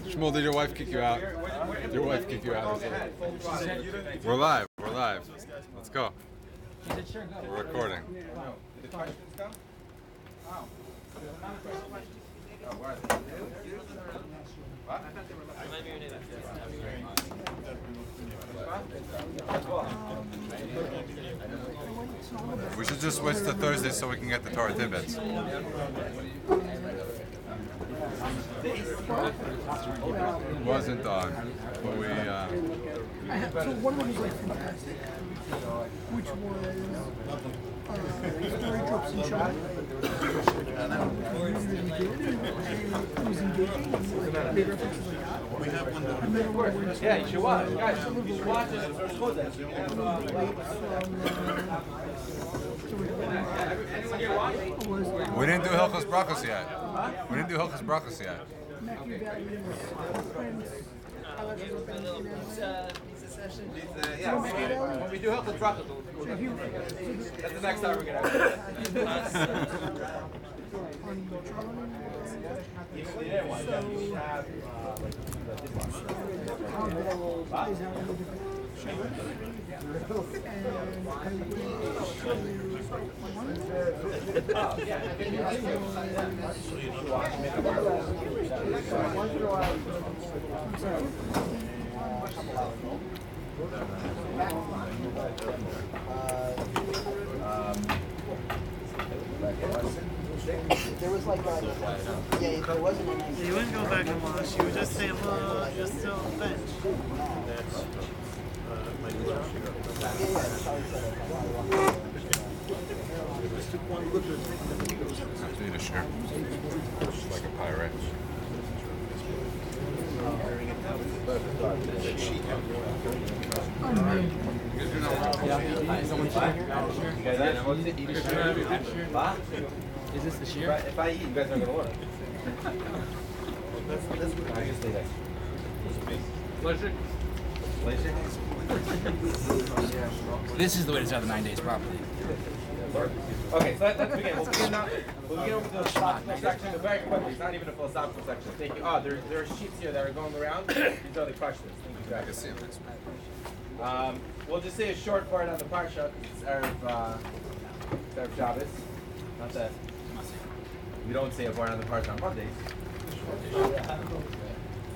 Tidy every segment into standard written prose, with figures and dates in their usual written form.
Shmuel, did your wife kick you out? Your wife kicked you out. We're live. We're live. Let's go. We're recording. We should just switch to Thursday so we can get the Torah tidbits. Wasn't on, but we. So one of them was like fantastic, which was story tropes and shot. It was engaging. And made references like that. We have one. Yeah, you should watch. Guys, you should watch it. We didn't do Hilchos Brachos yet. We didn't do Hilchos Brachos yet. When we do Hilchos Brachos, that's the next time we're going to have it. There was like there wasn't any. You wouldn't go back and watch. You would just say, well, you're still on the bench. I need a shirt. Just like a pirate. Is this the shear? If I eat, you guys aren't going to order. That's good. I can stay there. This is the way to start the 9 days properly. Okay, so let's begin. We'll begin now. We'll begin with the philosophical section very quickly. It's not even a philosophical section. Thank you. Oh, there are sheets here that are going around. These are the questions. Thank you, guys. I can see them. We'll just say a short part on the parsha. It's Erev Shabbos. Not that we don't say a part on the parsha on Mondays.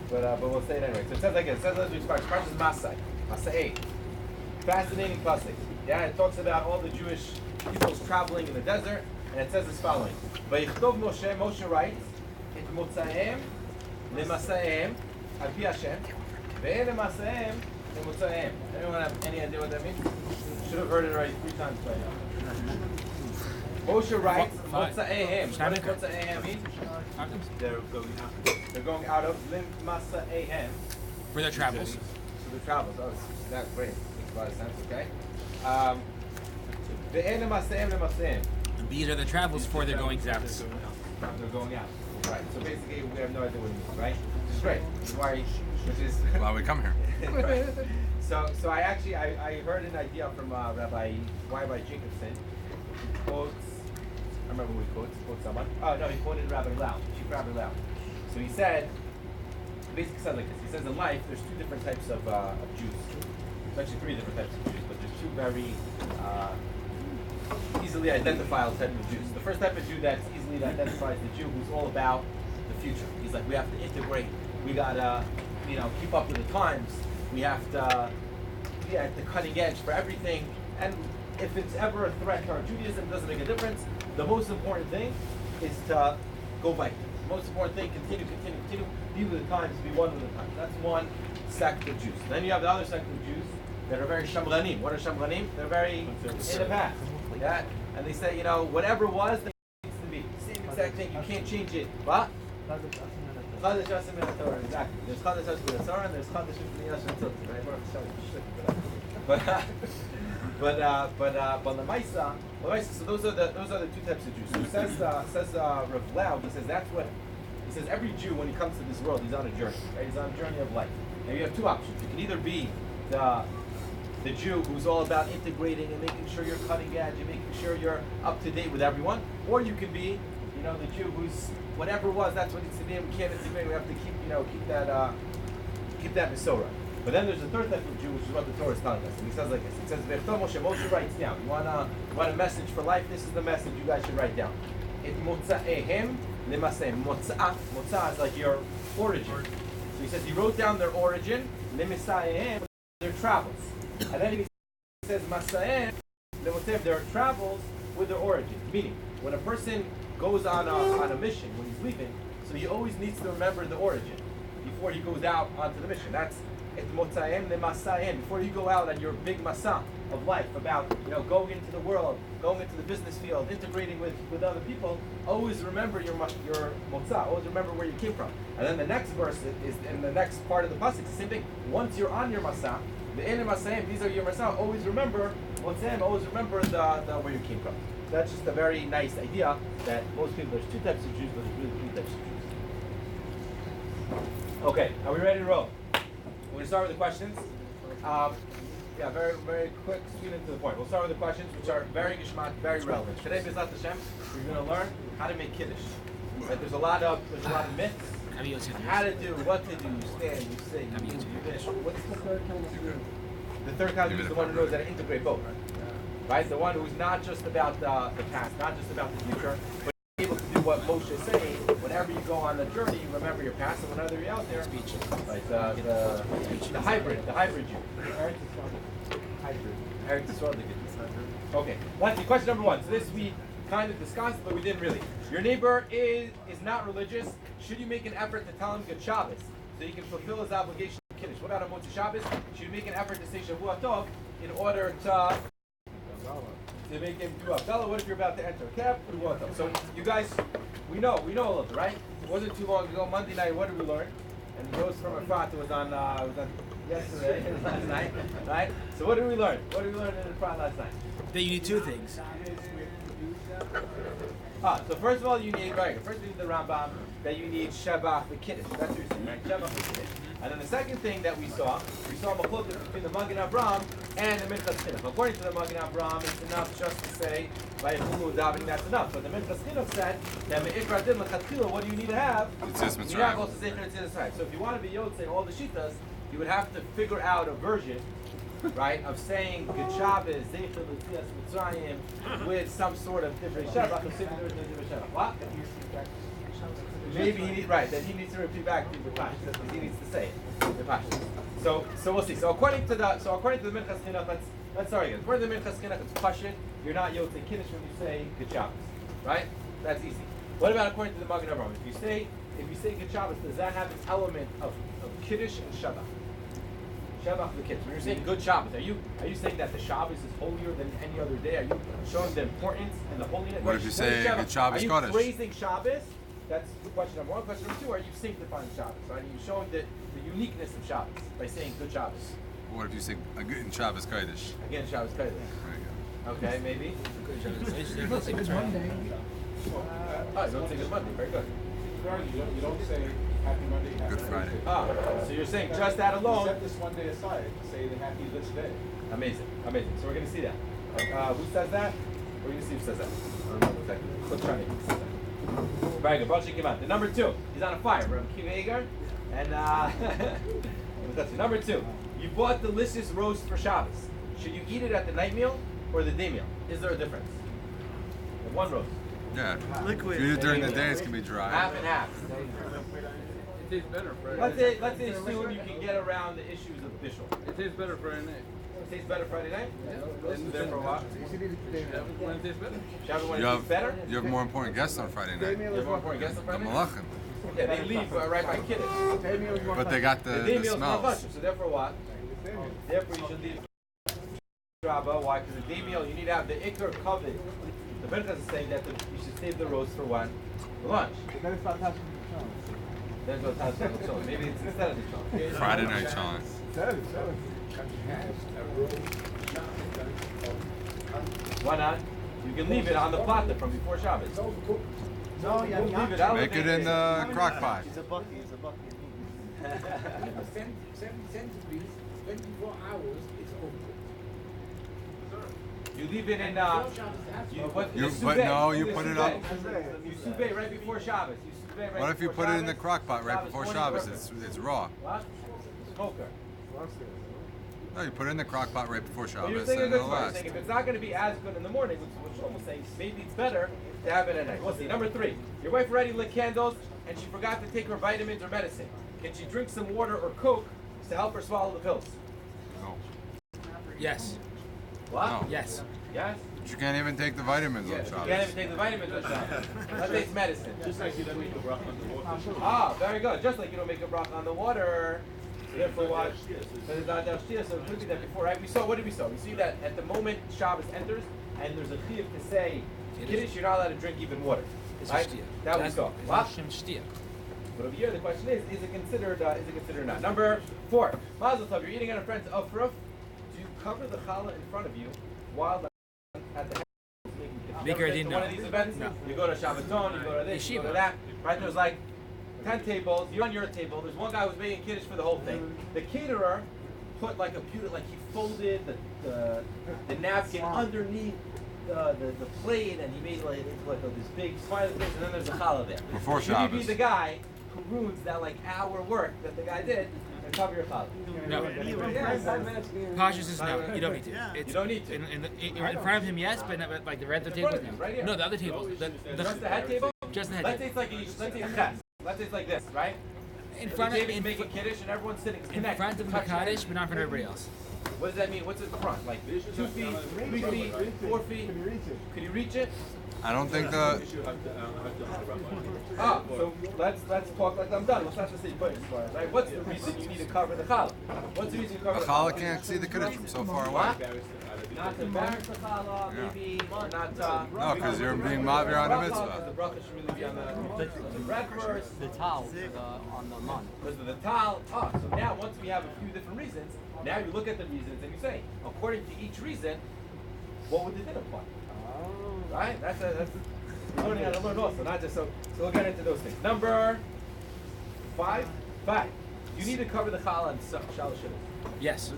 But we'll say it anyway. So it says like this. It says let's start. Parsha is Masai. Masai. Fascinating pasuk. Yeah, it talks about all the Jewish peoples traveling in the desert, and it says as following: Vayichtov Moshe. Moshe writes, "Et motzaim lemasa'im al pi Hashem, ve'en lemasa'im lemotzaim." Anyone have any idea what that means? Should have heard it already 3 times by now. Moshe writes, "Motza'im." What does motza'im mean? They're going out of lemasa'im For their travels. for the travels. Oh, that's great. Makes a lot of sense. Okay. These are the travels for their going out. They're going out. Right. So basically, we have no idea what it means, right? Which is great. Which is Why we come here? right. So I actually I heard an idea from Rabbi Jacobson. He quotes. I remember who he quotes someone. Oh no, he quoted Rabbi Lau, Chief Rabbi Lau. So he said, basically said like this. He says in life there's 2 different types of Jews. There's actually 3 different types of Jews, but there's 2 very easily identifiable type of Jews. The first type of Jew that's easily identified is the Jew who's all about the future. He's like, we have to integrate. We gotta, keep up with the times. We have to be at the cutting edge for everything. And if it's ever a threat to our Judaism, it doesn't make a difference. The most important thing is to go Vikings. The most important thing, continue. Be with the times, be one with the times. That's one sect of Jews. Then you have the other sect of Jews that are very shamranim. What are shamranim? They're very in the past. Yeah? And they say, whatever was, it needs to be. Same exact thing, you can't change it. What? Exactly. There's Chadash Hashem in Torah and there's Chadash Hashem in right? But the Maisa, so those are the 2 types of Jews. So says Rav Lau, he says every Jew when he comes to this world, he's on a journey. Right? He's on a journey of life. Now you have 2 options. You can either be the the Jew who's all about integrating and making sure you're cutting edge and making sure you're up to date with everyone. Or you can be, you know, the Jew who's whatever it was, that's what it's today. We can't integrate. We have to keep, you know, keep that Masorah. But then there's a third type of Jew, which is what the Torah is telling us. And he says like this. He says, Moshe writes down. You want a message for life? This is the message you guys should write down. It motza'ehem lemasem. Motzah is like your origin. So he says he wrote down their origin, lemasa'ehem, their travels. And then he says masa'ehem, lemotzeh, their travels with their origin. Meaning, when a person goes on a mission, when he's leaving, so he always needs to remember the origin before he goes out onto the mission. That's et motza'ehem lemasa'ehem. Before you go out on your big masa of life, about, you know, going into the world, going into the business field, integrating with other people, always remember your motzah, always remember where you came from. And then the next verse is in the next part of the pasuk, the same thing. Once you're on your masa, the ene masa'im, these are your masa, always remember motza'im, always remember the where you came from. So that's just a very nice idea that most people, there's two types of Jews, but there's really three types of Jews. Okay, are we ready to roll? We're going to start with the questions. Yeah, very, very quick, sweet and to the point. We'll start with the questions, which are very gishmat, very relevant. Today, B'ezrat Hashem, we're going to learn how to make kiddush. Right? There's a lot of myths. How to do, what to do. You stand, you sing, you do this. What's the third kind of Jew? The third kind of Jew is the one who knows how to integrate both. Right? The one who's not just about the past, not just about the future, but able to do what Moshe is saying. Whenever you go on the journey, you remember your past, and whenever you're out there, right? The hybrid Jew. Okay, let's see. Question number one. So this we kind of discussed, but we didn't really. Your neighbor is not religious. Should you make an effort to tell him Good Shabbos so he can fulfill his obligation to Kiddush? What about on Motzei Shabbos? Should you make an effort to say Shavua Tov in order to make him do Havdalah? What if you're about to enter a cab? So you guys, we know all of it, right? It wasn't too long ago. Monday night, what did we learn? And the roast from Efrat was on yesterday, last night, right? So what did we learn? What did we learn in Efrat last night? That you need two things. So first of all, you need, right, first we need the Rambam, that you need Shevach for Kiddush. That's what you're saying, right? Shevach for Kiddush. And then the second thing that we saw Machlokas between the Magen Avraham and the Minchas Chinuch. According to the Magen Avraham, it's enough just to say, by Chulu davening, that's enough. But the Minchas Chinuch said, that Me'ikra Din L'Chatchila, what do you need to have? You have also Zecher Tzidus. So if you want to be Yotzei, all the Shitas, you would have to figure out a version, right, of saying Good Shabbos, Zecher L'Tzias Mitzrayim, with some sort of different Shevach. What? Maybe he needs, right, that he needs to repeat back to the Pashas, because he needs to say it, the Pashas. So we'll see. So according to the Minchas Chinuch, let's start again. According to the Minchas Chinuch, it's Pashit. You're not Yotzei Kiddush when you say Good Shabbos, right? That's easy. What about according to the Magen Avraham? If you say Good Shabbos, does that have an element of Kiddush and Shabbat? Shabbat for the kids. When you're saying Good Shabbos, are you saying that the Shabbos is holier than any other day? Are you showing the importance and the holiness? What if you say Good Shabbos Kodesh? Are you praising Shabbos? That's question number one. Question number two, are you sanctifying Shabbos? Are you showing the uniqueness of Shabbos by saying Good Shabbos? What if you say again Shabbos Kodesh? Again, Shabbos Kodesh. Okay, maybe. It's Good Monday. You don't say Good Monday. Very good. You don't say Happy Monday, Good Friday. So you're saying just that alone. Set this one day aside. Say the Happy this day. Amazing. So we're going to see that. Who says that? We're going to see who says that. I don't know exactly. Let's try it. Very good. Baruch Shekhivat. The number two. He's on a fire. Rabbi Kiva Eger. And that's it. Number two. You bought delicious roast for Shabbos. Should you eat it at the night meal or the day meal? Is there a difference? One roast. Yeah. Liquid. If you eat it during the day, it's gonna be dry. Half and half. It tastes better Friday. Let's say soon you can get around the issues of Bishul. It tastes better Friday night. It tastes better Friday night? Listen there for a while. When it tastes better. Shabbat when it tastes better? You have more important guests on Friday night. You have more important guests on The Friday night? Malachim. Yeah, they leave right by Kiddush. But they got the day meal's not smells. much, so therefore what? Therefore you should leave Shabbat. Why? Because the day meal you need to have the Iker covered. The Benchas is saying that you should save the roast for when? For lunch. There's no Taz. Maybe it's instead of the Shabbat. Friday night challenge. Why not? You can leave it on the platter from before Shabbos. No, yeah, Leave it out. Make it in the crock pot. It's a bucky. 70 centigrade, 24 hours, it's over. You leave it in. You put You sous put vide. no. You the put it sous up. vide. You sous vide right before Shabbos. You sous vide right What if you before put it in the Shabbos. crock pot right before morning, Shabbos? perfect. It's raw. What? Smoker. No, you put it in the crock pot right before Well, you're Shabbos, saying a and good it'll point. You're last. saying if it's not going to be as good in the morning, which almost saying maybe it's better to have it at night. We'll see. Number 3. Your wife already lit candles and she forgot to take her vitamins or medicine. Can she drink some water or Coke to help her swallow the pills? No. Yes. What? No. Yes. Yes? But you can't even take the vitamins on Yes. You Shabbos. can't even take the vitamins or Shabbos. Let's say it's medicine. Just like you don't make a bracha on the water. Ah, very good. Just like you don't make a bracha on the water. So therefore what? So it could be that before, right? What did we saw? We see that at the moment Shabbos enters and there's a chiyuv to say Kiddush, you're not allowed to drink even water. Right? That we saw. What? But over here the question is it considered or not? Number 4. Mazel tov, you're eating on a friend's aufruf. Do you cover the challah in front of you while at the Bigger than one of these events? No. You go to Shabbaton, you go to this, you go to that. Right? There's like 10 tables. You're on your table. There's one guy who's making Kiddush for the whole thing. The caterer put like he folded the napkin underneath the plate, and he made like into like this big smiley face, and then there's a challah there. Before Should you be Shabbos. the guy who ruins that like hour work that the guy did and cover your challah? No. Pashas is no. You don't need to. It's, You don't need to. In front of him, yes, but not, like the other In front tables, of him, no. right here. No, the other tables. Just the head table? Just the head Let's table. say it's like let's say it's like this, right? In The front of David's making Kiddush and everyone's sitting in connected. front of the touching Kaddish, hands. but not in front of everybody else. What does that mean? What's in front? Like 2 feet, 3 feet, 4 feet? Could you reach it? I don't think the. Ah, so let's talk like I'm done. Let's not just say put it as far as, right? What's the reason you need to cover the challah? What's the reason you cover The the challah can't see the Kiddush from so far away. What? Not to embarrass the challah, maybe, or not to... No, because you're being mavir on the mitzvah. The bracha should really be on the bread first. The towel on the lawn. Because of the tal. Ah, so now once we have a few different reasons, now you look at the reasons and you say, according to each reason, what would the din apply? Right? That's learning how to learn also, not just so we'll get into those things. Number 5. You need to cover the challah and shalosh shivas. Yes.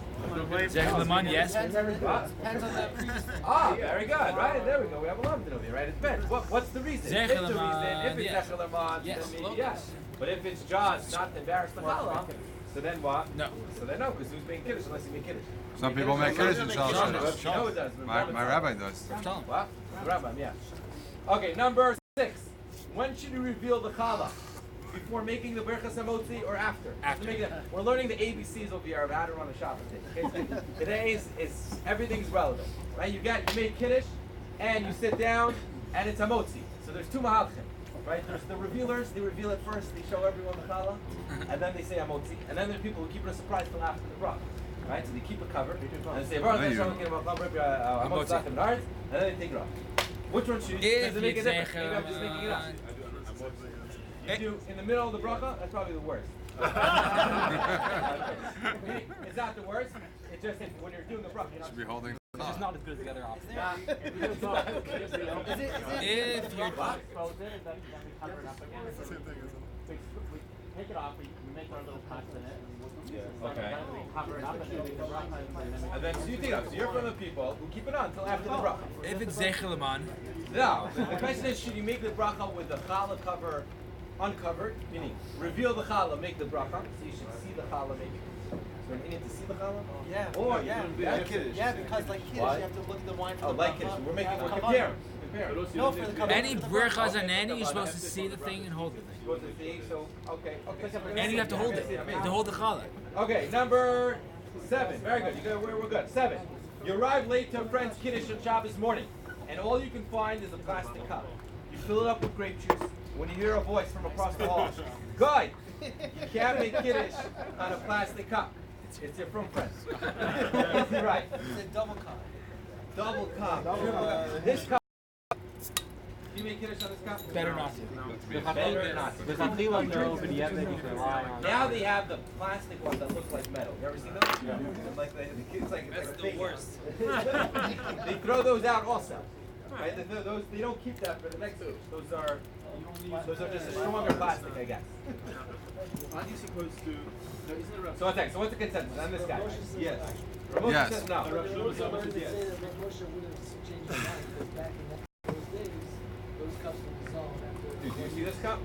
Zech Lemon, yes. Depends on the previous. Ah, very good. Right, there we go. We have a lot of over here, right? It depends. What's the reason? Zech If the reason, Lemon, if it's yes. Zech Lemon, Yes. then maybe yes. But if it's just not to embarrass the challah, so then what? No. So then no, because who's making Kiddush unless you make Kiddush? Some people make Kiddush in Shalosh Shivas. You know it does. My rabbi does. Tell him. What? Rabbi, yeah. Okay, number 6. When should you reveal the challah? Before making the berachas hamotzi or after? After. We're learning the ABCs over here of how to run a Shabbat. Okay? So today is everything's relevant, right? You make Kiddush, and you sit down, and it's hamotzi. So there's 2 mahalchim, right? There's the revealers. They reveal it first. They show everyone the challah, and then they say hamotzi. And then there's people who keep it a surprise till after the bracha, right? So they keep it covered, and they say hamotzi, and then they take it off. Which one should you? Does it make a difference? Maybe I'm just making it up. You do in the middle of the bracha, that's probably the worst. It's not the worst. It's just when you're doing the bracha, you're not. Should be holding. It's not as good as the other option. Is it If you're Expose it and then we cover it up again. We take it off, we make our little cuts in it. Okay. Then we cover it up and then we can bracha and then And then so you take it up. So you're from the people who keep it on until after the bracha. if it's Zech Lemon, No. The question is, should you make the bracha with the challah cover uncovered? Meaning, reveal the challah, make the bracha. So you should see the challah make it. So you need to see the challah? Yeah. Or yeah. Yeah, because like Kiddush, Why? you have to look at the wine for Oh, the like bracha. Kiddush. We're Cover. comparing. No, for the cover. any brachas on any, you're supposed to see the thing and hold the thing. Supposed to see, so okay. And you have to hold it. You have to hold the challah. Okay, number 7. Very good. We're good. 7. You arrive late to a friend's Kiddush on Shabbos morning, and all you can find is a plastic cup. You fill it up with grape juice. When you hear a voice from across the hall, "Good! You can't make Kiddush on a plastic cup. It's your from friends." Right. It's a double cup. Double cup. This cup. Do you make Kiddush on this cup? Better not to. Better not. there's a clean one there, but you have to rely on. Now they have the plastic ones that look like metal. You ever seen those? Yeah. Like the kids like it's like the worst. They throw those out also. Right? Those they don't keep that for the next Kiddush. Those are Those are just a stronger plastic, I guess. Aren't you supposed to? No, isn't there a So one second. So what's the consensus? I'm this guy. yes? Ramoshi Yes. says no. Dude, do you see this cup?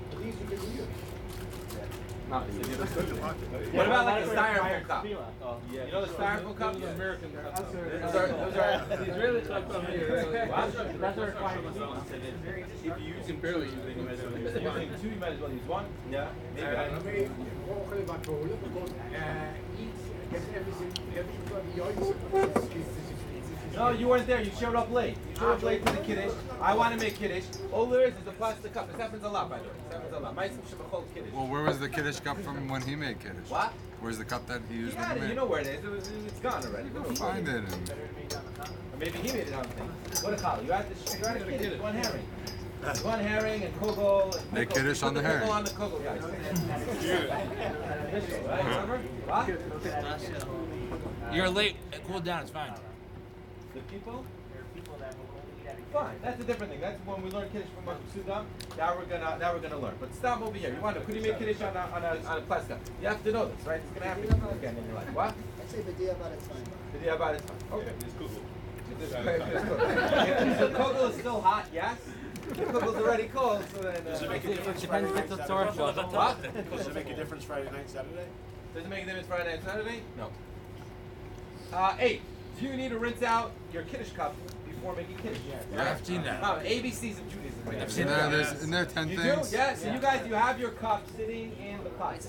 Not these. What about like a styrofoam cup? You know the styrofoam cup? American. Those are Israeli cups from here. What? That's a requirement. If you can barely use it, you might as well use If you're using two, you might as well use one. Yeah, maybe. I don't know. No, you weren't there. You showed up late. You showed up late to the kiddush. I want to make kiddush. All there is a plastic cup. This happens a lot, by the way. This happens a lot. Ma'asim shebachol kiddush. Well, where was the Kiddush cup from when he made Kiddush? What? Where's the cup that he used when Yeah, he made you know where it is. It's gone already. Go find it. And Or maybe he made it on thing. What a call. You had a kiddush. One herring. One herring and kugel. Make kiddush on the Put herring. kugel on the kugel, guys. Right, remember? What? You're late. Cool down. It's fine. The people? Fine, that's a different thing. That's when we learn Kiddush from Sudam. Now we're gonna learn. But stop over here. You want to? Could you make Kiddush on a plastic cup? You have to know this, right? It's gonna happen again in your life. What? I'd say the day about it's fine. The day about it's fine. Okay. It's cool. If the kugel is still hot, yes. If the kugel's already cold, so then. Does it make a difference Depends Friday if night, it's Saturday? What? Does it make a difference Friday night, Saturday? Does it make a difference Friday and Saturday? No. 8. Do you need to rinse out your Kiddush cup before making Kiddush? Yeah, I've seen that. ABCs of Judaism. Right? I've seen isn't there 10 You things? do? Yes. So you guys, you have your cup sitting in the pot.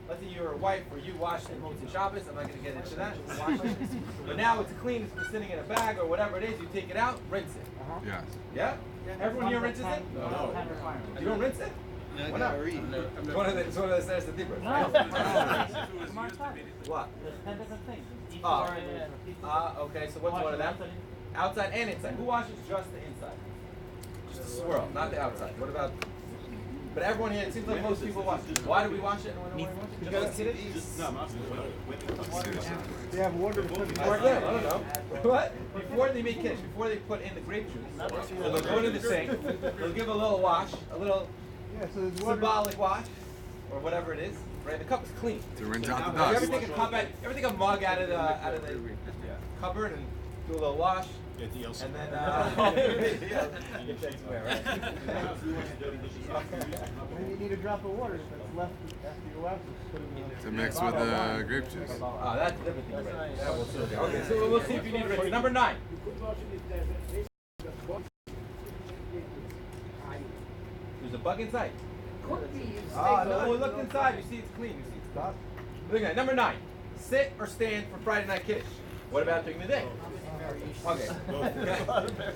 Let's say your wife or you washed it Motzei Shabbos. I'm not going to get into that. Wash it. But now it's clean. It's been sitting in a bag or whatever it is. You take it out, rinse it. Yes. Yeah? Everyone here rinses it? No. You don't rinse it? Why not? It's one of the says the difference. No. What? There's 10 different things. Each Oh. bar and a piece Okay. So what's one of them? Outside and inside. Who washes just the inside? Just the swirl, not the outside. What about? But everyone here, it seems like most people wash. Why do we wash it? And when do we wash it? Just Kiddush? No, I'm asking when it comes They have water to put Before them, I don't know. What? Before they make Kiddush, before they put in the grape juice, so they'll go to the sink, they'll give a little wash, a little Yeah, so there's water. symbolic wash, or whatever it is. Right? The cup is clean. To rinse out the You ever dust. take a cup out, ever take a mug out of the cupboard and do a little wash? Get the LC. And then, get that square, right? Then you need a drop of water that's left after you wash it. Put it in the- To mix with the grape juice. Oh, that's a different thing. Right? That will still do. Okay, so we'll see if you need rinse. Number 9. There's a bug inside. Oh, no, we looked inside. You see it's clean. You see it's dust. Look at it. Number 9. Sit or stand for Friday night Kiddush. What about during the day? Okay.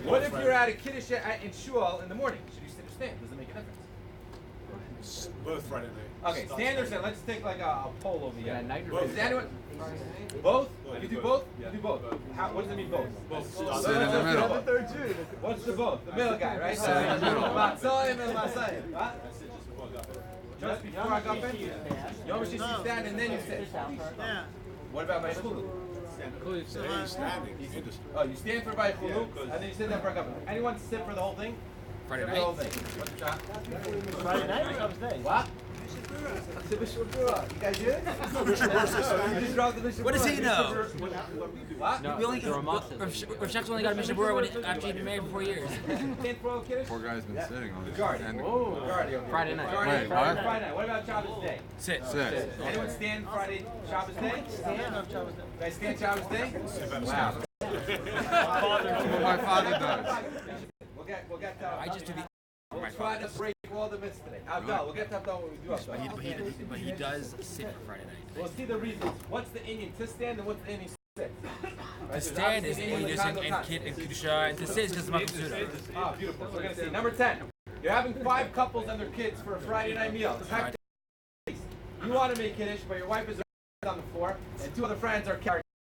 What if you're at a Kiddush in Shul in the morning? Should you sit or stand? Does it make a difference? Both Friday night. Okay, stand or stand. Let's take like a poll over here. Both. Is anyone? Both? You do both? You do both. How, what does it mean both? Both. Sit in the middle. What's the both? The middle guy, right? Sit in the middle. Matzah and Masayim. What? Just before I got in? You always just stand and then you sit. Yeah. What about my chulu? Standing. You can just. Oh, you stand for by chulu and then you sit there for a couple. Anyone sit for the whole thing? Friday Sit for the whole night. thing. What's the job? Friday night or Shabbos day? What? You guys hear it? You just dropped the Mishnah What does Berurah. he know? What? We only Rav Shach's only got a Mishnah Berurah after he'd been married for 4 years. Stand for all kiddush? Poor guy's been sitting on this. Majority. And Majority over here. Friday night. Majority. Wait, Friday, what? Friday night. What about Shabbos day? Sit. sit. Anyone stand Friday Shabbos day? Stand on Shabbos day. Guys stand Shabbos day? Wow. My father does. We'll get I just do the. we'll try to break all the myths today. Abdul, we'll get to Abdul when we do Abdul. But he does sit for Friday night. We'll see the reasons. What's the Indian to stand and what's the Indian to sit? To stand is English and Kedusha, and to sit is because of Malchus Suda. Ah, beautiful. So we're going to see. Number 10. You're having 5 couples and their kids for a Friday night meal. It's hectic. You want to make Kiddush, but your wife is on the floor, and 2 other friends are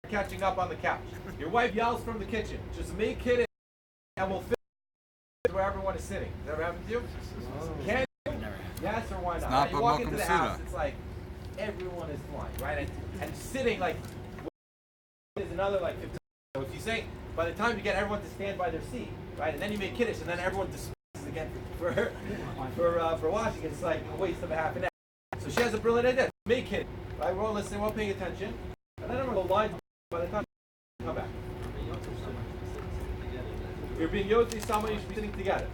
catching up on the couch. Your wife yells from the kitchen, just make Kiddush, and we'll fit where everyone is sitting. Has that ever happened to you? Can you? Yes or why not? not You but walk welcome into the Suda. house, it's like everyone is flying, right? And sitting like is another like 15. So if you say by the time you get everyone to stand by their seat, right, and then you make Kiddush, and then everyone disperses again for washing. It's like a waste of a half an hour. So she has a brilliant idea. Make it. Right? We're all listening. We're all paying attention. And then I'm gonna go line by the time you come back. You're being yoked with someone. You should be sitting together.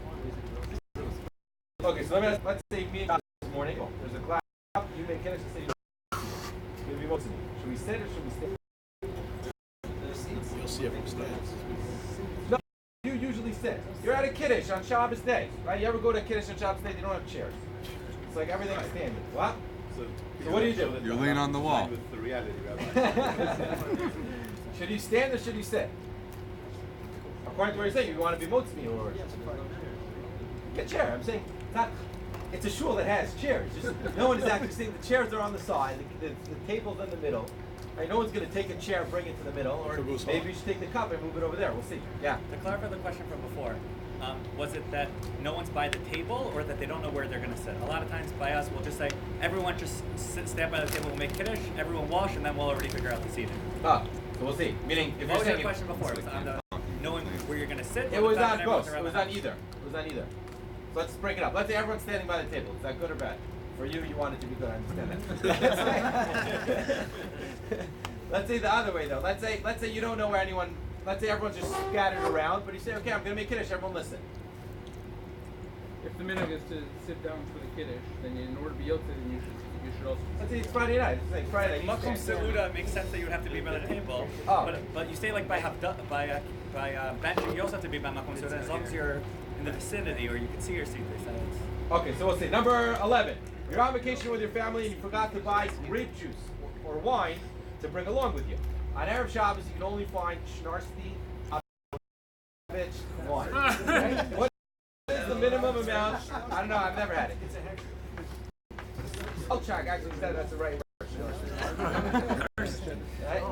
Okay. So let's say me and this morning. There's a class. You make Kiddush and say you'll be yoked to me. Should we sit or should we stay? You'll see everyone stands. No, you usually sit. You're at a Kiddush on Shabbos day, right? You ever go to a Kiddush on Shabbos day? They don't have chairs. It's like everything's standing. What? So what do you do? You lean on the wall. With the reality, Should you stand or should you sit? According to what you're saying, you want to be motzmi or get a chair. I'm saying it's a shul that has chairs. Just, no one is actually saying the chairs are on the side, the table's in the middle. Right, no one's going to take a chair and bring it to the middle, or maybe you should take the cup and move it over there. We'll see. Yeah. To clarify the question from before, was it that no one's by the table, or that they don't know where they're going to sit? A lot of times by us, we'll just say, everyone just stand by the table, we'll make Kiddush, everyone wash, and then we'll already figure out the seating. So we'll see. Meaning, if What you're was saying your question before? Was it on the knowing where you're going to sit? it or was the fact on that everyone's both. around It was the on house? either. It was on either. So let's break it up. Let's say everyone's standing by the table. Is that good or bad? For you, you want it to be good. I understand that. Let's say the other way though. Let's say you don't know where anyone. Let's say everyone's just scattered around, but you say, okay, I'm going to make Kiddush. Everyone listen. If the minhag is to sit down for the kiddush, then in order to be yoked, then you should also. Let's say it's Friday night. It's like Friday night. Makom Seuda makes sense that you would have to be by the table, but you say like by benching, you also have to be by Makom Seuda as long as you're in the vicinity or you can see your seat. They said. Okay, so we'll see. Number 11. You're on vacation with your family and you forgot to buy grape juice or wine to bring along with you. On Arab Shabbos, you can only find Schnarsti wine. Okay? What is the minimum amount? I don't know. I've never had it. I'll check. Actually, he said that's the right word. Right?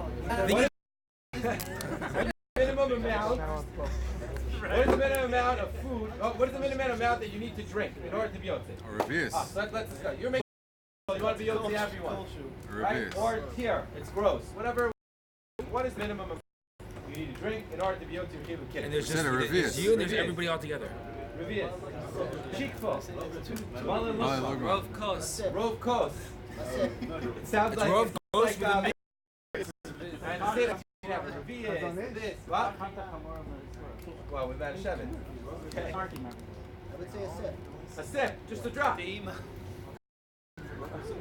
Minimum amount. What is the minimum amount of food? What is the minimum amount that you need to drink in order to be yotze? Or revius. So let's discuss. You're making. You want to be yotze everyone, right? Revius. Or here, it's gross. Whatever. What is the minimum amount you need to drink in order to be yotze your kid? And there's just Revius. there's you and there's everybody all together. Revius. Cheekful. Rov Kos. Rove Coast. It sounds It's like Rov Kos like with a and say that you have Revius. This. What? Well, with that Shevin. Okay. I would say a sip. A sip, just a drop. You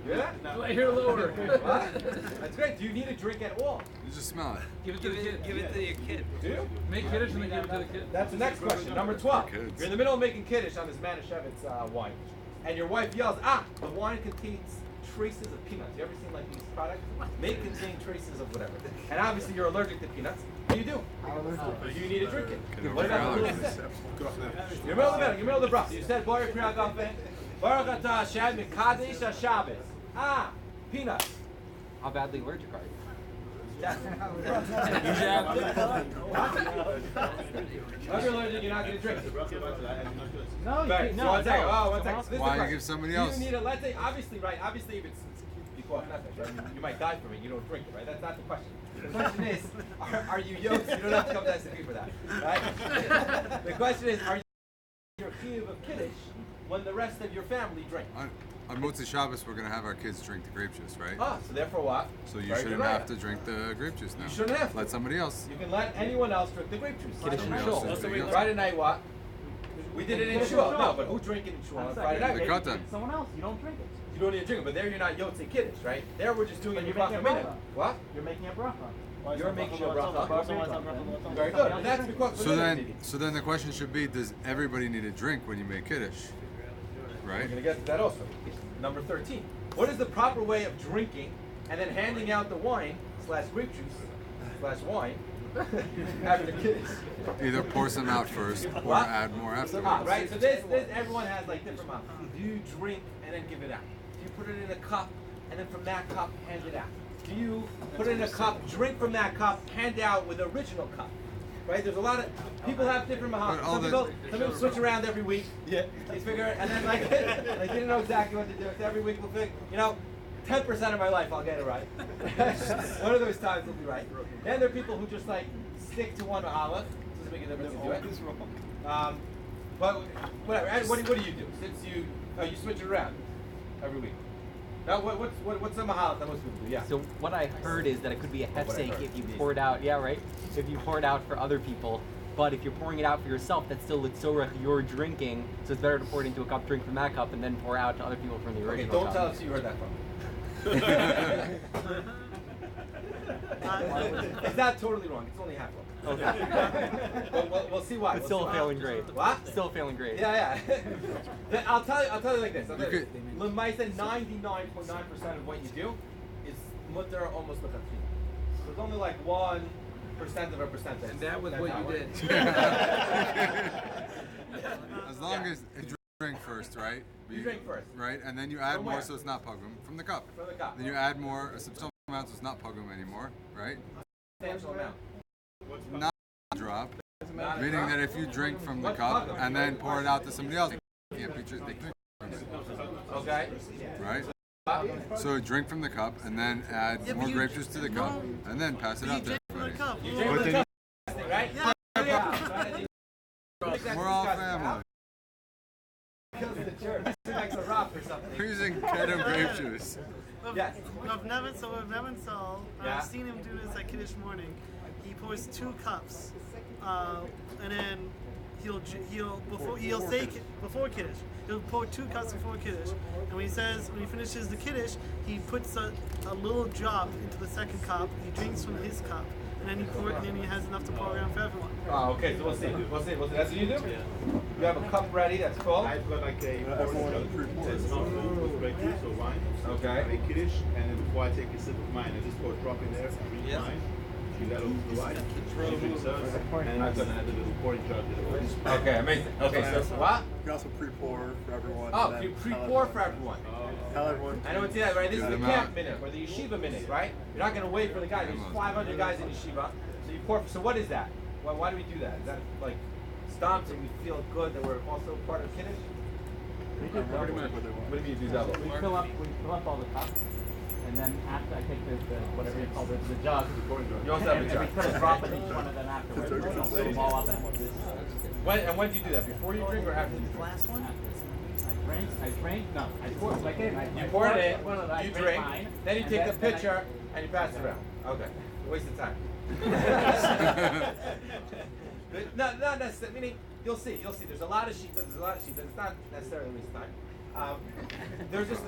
hear that? I hear lower. What? That's great. Do you need a drink at all? You just smell it. Give it to the kid. Give it to your kid. Do you? Make kiddush and then give it to the kid. That's the next question. Number 12. Kids. You're in the middle of making Kiddush on this Manischewitz wine. And your wife yells, the wine contains traces of peanuts. You ever seen like these products? They contain traces of whatever. And obviously you're allergic to peanuts. What do you do? You need to drink it. What about the little sip? You're middle of the middle of the bracha. You said, Baruch Kriagafen, Baruch Atah Hashem, Mikadesh HaShabbos. Peanuts. How badly allergic are you? If you're allergic, you're not going to drink it. No, Right, so one second. Oh, one second. So this is the Why you question. give somebody Do else? you need a, let's say, obviously, right, obviously if it's because nothing, right? You might die from it, you don't drink it, right? That's not the question. The question is, are you yoked? You don't have to come to SCP for that, right? The question is, are you your chiyuv of Kiddush when the rest of your family drink? On Motzei Shabbos, we're going to have our kids drink the grape juice, right? So therefore what? So you Very shouldn't good have right. to drink the grape juice now. You shouldn't have to. Let somebody else. You can let anyone else drink the grape juice. Somebody else drink the grape juice. Friday night what? We did it in shul. No, but who drink it in shul on Friday night? The katan. Someone else, you don't drink it. You don't need to drink it, but there you're not yotze kiddush, right? There we're just doing it in bracha minute. What? You're making a bracha. You're making a bracha. Very good. And that's because So then the question should be, does everybody need a drink when you make kiddush? we're Right? going to get to that also. Number 13. What is the proper way of drinking and then handing out the wine / grape juice / wine after kiddush? Either pour some out first or What? add more afterwards. Right? So this everyone has like different amounts. Do you drink and then give it out? Do you put it in a cup and then from that cup hand it out? Do you put it in a cup, drink from that cup, hand out with the original cup? Right? There's a lot of people have different mahal. But all Some people switch around every week. Yeah. They figure, and then like they didn't know exactly what to do. So every week we'll figure, 10% of my life I'll get it right. One of those times will be right. Then there are people who just like stick to one olive. Doesn't make a difference to do it. But whatever. And what do you do? Since you switch it around every week. Now what's the mahal that most people do? Yeah. So what I heard is that it could be a hefsek if you pour it out. Yeah, right. If you pour it out for other people, but if you're pouring it out for yourself, that's still litzorach you're drinking. So it's better to pour it into a cup, drink from that cup, and then pour out to other people from the original. Okay, don't cup. tell us you heard that from. It's not totally wrong. It's only half wrong. Okay. But we'll see why. It's still a failing grade. What? Still a failing grade. Yeah. I'll tell you like this. L'maisa, 99.9% of what you do is mutter almost l'chatchila. So it's only like 1% of a percent. And that was what you did. As long as you drink first, right? You drink first. Right, and then you add From more where? so it's not pugum from the cup. From the cup. Then you add more a substantial amount so it's not pugum anymore, right? Substantial amount. Not a drop. Not a Meaning drop. that if you drink from the What's cup pugum? and then pour it out to somebody else, they can't be they drink from it, Okay. right? So drink from the cup and then add more grape juice to the cup and then pass it out to everybody. You drink from the cup, right? We're all family. The church. Like a rock or something. We're using Kedem grape juice. Yes. With Nevin Sol, Yeah. I've seen him do this at Kiddush morning. He pours 2 cups, and then he'll say before Kiddush. He'll pour 2 cups before Kiddush, and when he finishes the Kiddush, he puts a little drop into the second cup. He drinks from his cup, and then he has enough to pour around for everyone. Oh, okay. So we'll see. That's what you do? You have a cup ready that's full? I've got like a it's not filled with grape juice or wine. Okay. I make kiddush, and then before I take a sip of mine, I just pour a drop in there and drink mine. You got over the wine. You drink soda, and I'm gonna add a little pouring jar to the wine. Okay, amazing. Okay, so what? You also pre-pour for everyone. Oh, and you then pre-pour for everyone. Tell everyone. I know what's that, right? This is the Good camp amount. minute or the yeshiva minute, right? You're not going to wait for the guys. There's 500 guys in yeshiva. So you pour. So what is that? Why do we do that? Is that like stomps and we feel good that we're also part of Kiddush? What do you mean you do double? We fill up all the cups, and then after I take the whatever you call it, the jug. You also have a and jug. we put a drop in each one of them afterwards. We'll fill them all up after this. When do you do that? Before you drink or after you drink? Last one? I drank, no, I poured, like it. You pour it in, I you drank drink, mine, then you and take the then pitcher and you pass it around. Okay, waste of time. Not necessarily. Meaning, you'll see. There's a lot of sheep. It's not necessarily a waste of time.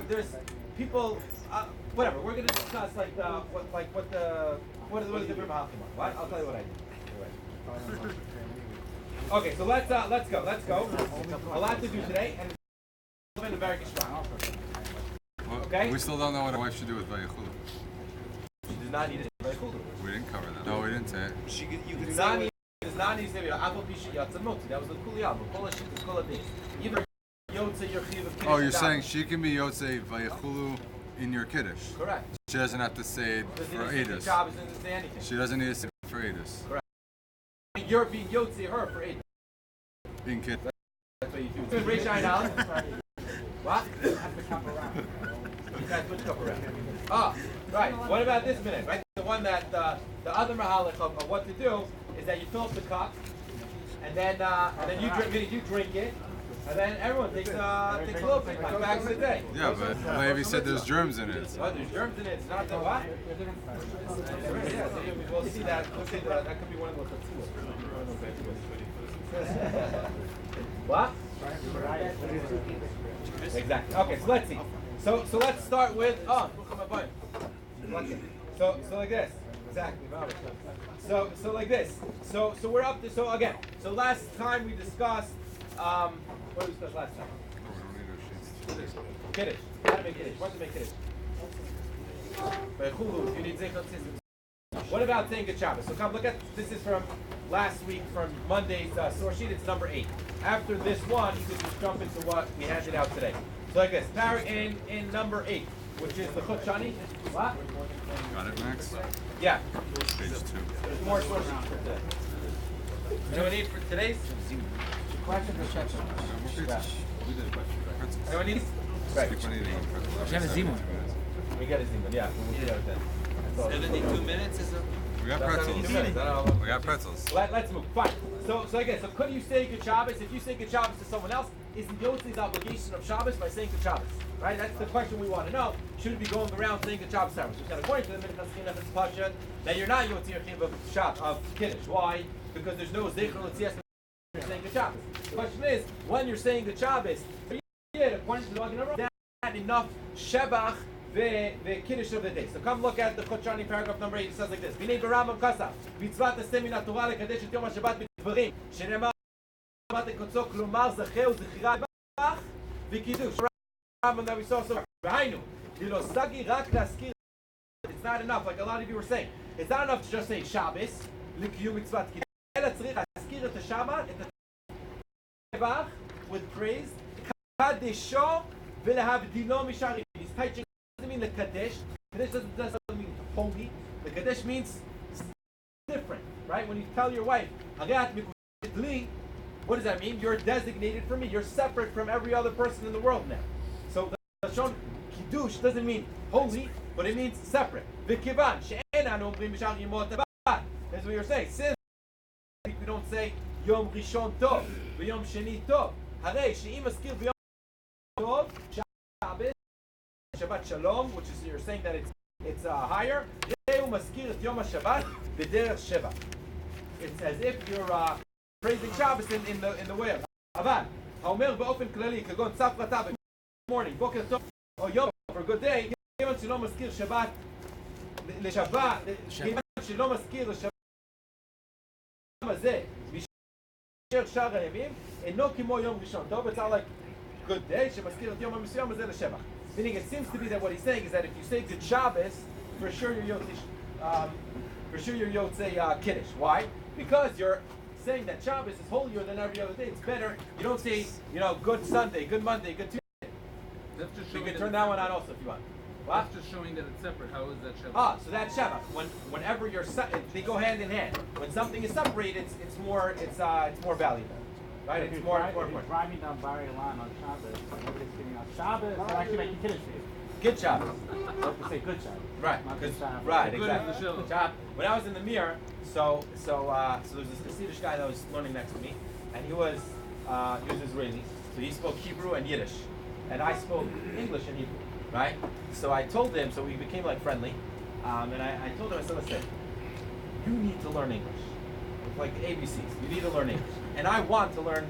There's people. Whatever. We're gonna discuss what is the different mahal come on. What? I'll tell you what I do. Okay, so let's go. A lot to do today, and it's been a very good shot. Well, Okay. we still don't know what a wife should do with Vayachulu. She does not need it. Very cool. We didn't cover that. No, we didn't say it. Does not need to say Apple Pishi Yatzamoti. That was the Kuliyah. Kol Hashit is Kol Adis. Even Yotze Yochiv of Kiddush. Oh, you're saying she can be Yotzei Vayachulu in your Kiddush. Correct. She doesn't have to say it Doesn't for need to Edis. job, doesn't say anything. She doesn't need to say it for Edis. Correct. You're being Yotze her for 8. In Kid. That's what you do. Ray Shine Allen. What? You guys put the cup around. Oh, right. What about this minute? Right? The one that the other mahalik of what to do is that you fill up the cup, and then you drink it, and then everyone takes a little bit like back in the day. Yeah, but Levi said there's germs in it. Oh, there's germs in it. It's not the what? Yeah, so we'll see that. We'll see that. That could be one of those. What? Exactly. Okay, so let's see. So let's start with so like this. Exactly. So like this. So we're up to again. So last time we discussed what did we discuss last time? Kiddush. How to make Kiddush. What to make Kiddush? You need zinc consistency. What about Semichat Chaver? So come look at this is from last week from Monday's source sheet. It's number 8. After this one, you can just jump into what we handed out today. So like this, in number 8, which is the Chutshani. What? Got it, Max? Yeah. Page 2. There's more source sheets for today. Anyone need for today's? Questions or check? We did a question. Anyone need? Right. Keep on eating. We have a Zimun. We get a Zimun, yeah. We'll see that then. 72 minutes is a... We got That's how pretzels. many minutes. We got pretzels. Let's move. Fine. So again, so could you say good Shabbos? If you say good Shabbos to someone else, is the Yotze's obligation of Shabbos by saying good Shabbos? Right? That's the question we want to know. Should it be going around saying good Shabbos? We said according to the Minchas Chinuch it's Pasha that you're not Yotze Yechiv of Shabbos of Kiddush. Why? Because there's no Zecher L'Tzias when you're saying good Shabbos. The question is, when you're saying good Shabbos, according to the Magen Avraham, that enough Shebach the Kiddush of the day. So come look at the Chochani paragraph number 8. It says like this: B'nei Baram Kasav Mitzvat Semichat Chaver Lekadesh et Yom HaShabbat b'Dvarim Shenemar Shabbat Lekotzo Klumar Zacheu Zechira Bach v'Kiddush. Rambam that we saw so V'Hainu Dilo Sagi Rak Laskir. It's not enough, like a lot of you were saying. It's not enough to just say Shabbos L'Kiyum Mitzvat Kiddush. Ela tzrich Laskir et Shabbat et Bach with praise Kadesho v'Lehav Dino Misharim. He's teaching. Doesn't mean the Kadesh. Kadesh doesn't mean holy. The Kadesh means different, right? When you tell your wife, what does that mean? You're designated for me. You're separate from every other person in the world now. So the Lashon Kiddush doesn't mean holy, but it means separate. V'kivan she'enan omrim b'shar yemot haba. That's what you're saying. Since we don't say Yom Rishon Tov, v'Yom Sheni Tov. Harei she'im askir v'Yom Tov Shabbos. Shabbat Shalom, which is you're saying that it's higher. It's as if you're praising Shabbos in the way of Avan. Haomer be'ofen klali kagon tzaf rata morning boker tov or yom for a good day. Given shelo maskir Shabbat leshabbat, given shelo maskir leshabbat hazeh misher shar hayamim eno kimo yom rishon tov. It's not like good day shemaskir et yom ha'misuyam hazeh leshevach. Meaning, it seems to be that what he's saying is that if you say good Shabbos, for sure you're Yotze Kiddush. Why? Because you're saying that Shabbos is holier than every other day. It's better. You don't say, good Sunday, good Monday, good Tuesday. That's just You showing can turn that one on also if you want. What? That's just showing that it's separate. How is that Shabbat? So that's Shabbat. Whenever they go hand in hand. When something is separated, it's more valuable. Right? It's more important. Driving down Bar Ilan on Shabbos, nobody's giving out Shabbos, they're actually making Kiddush for you. Good Shabbos. So to say good Shabbos. Right. Not good Shabbos. Right, Good exactly. as the show. Good job. When I was in the mirror, so there was this Hasidic guy that was learning next to me, and he was Israeli, so he spoke Hebrew and Yiddish, and I spoke English and Hebrew, right? So I told him, so we became like friendly, and I told him, I said, listen, you need to learn English. It's like the ABCs. You need to learn English, and I want to learn.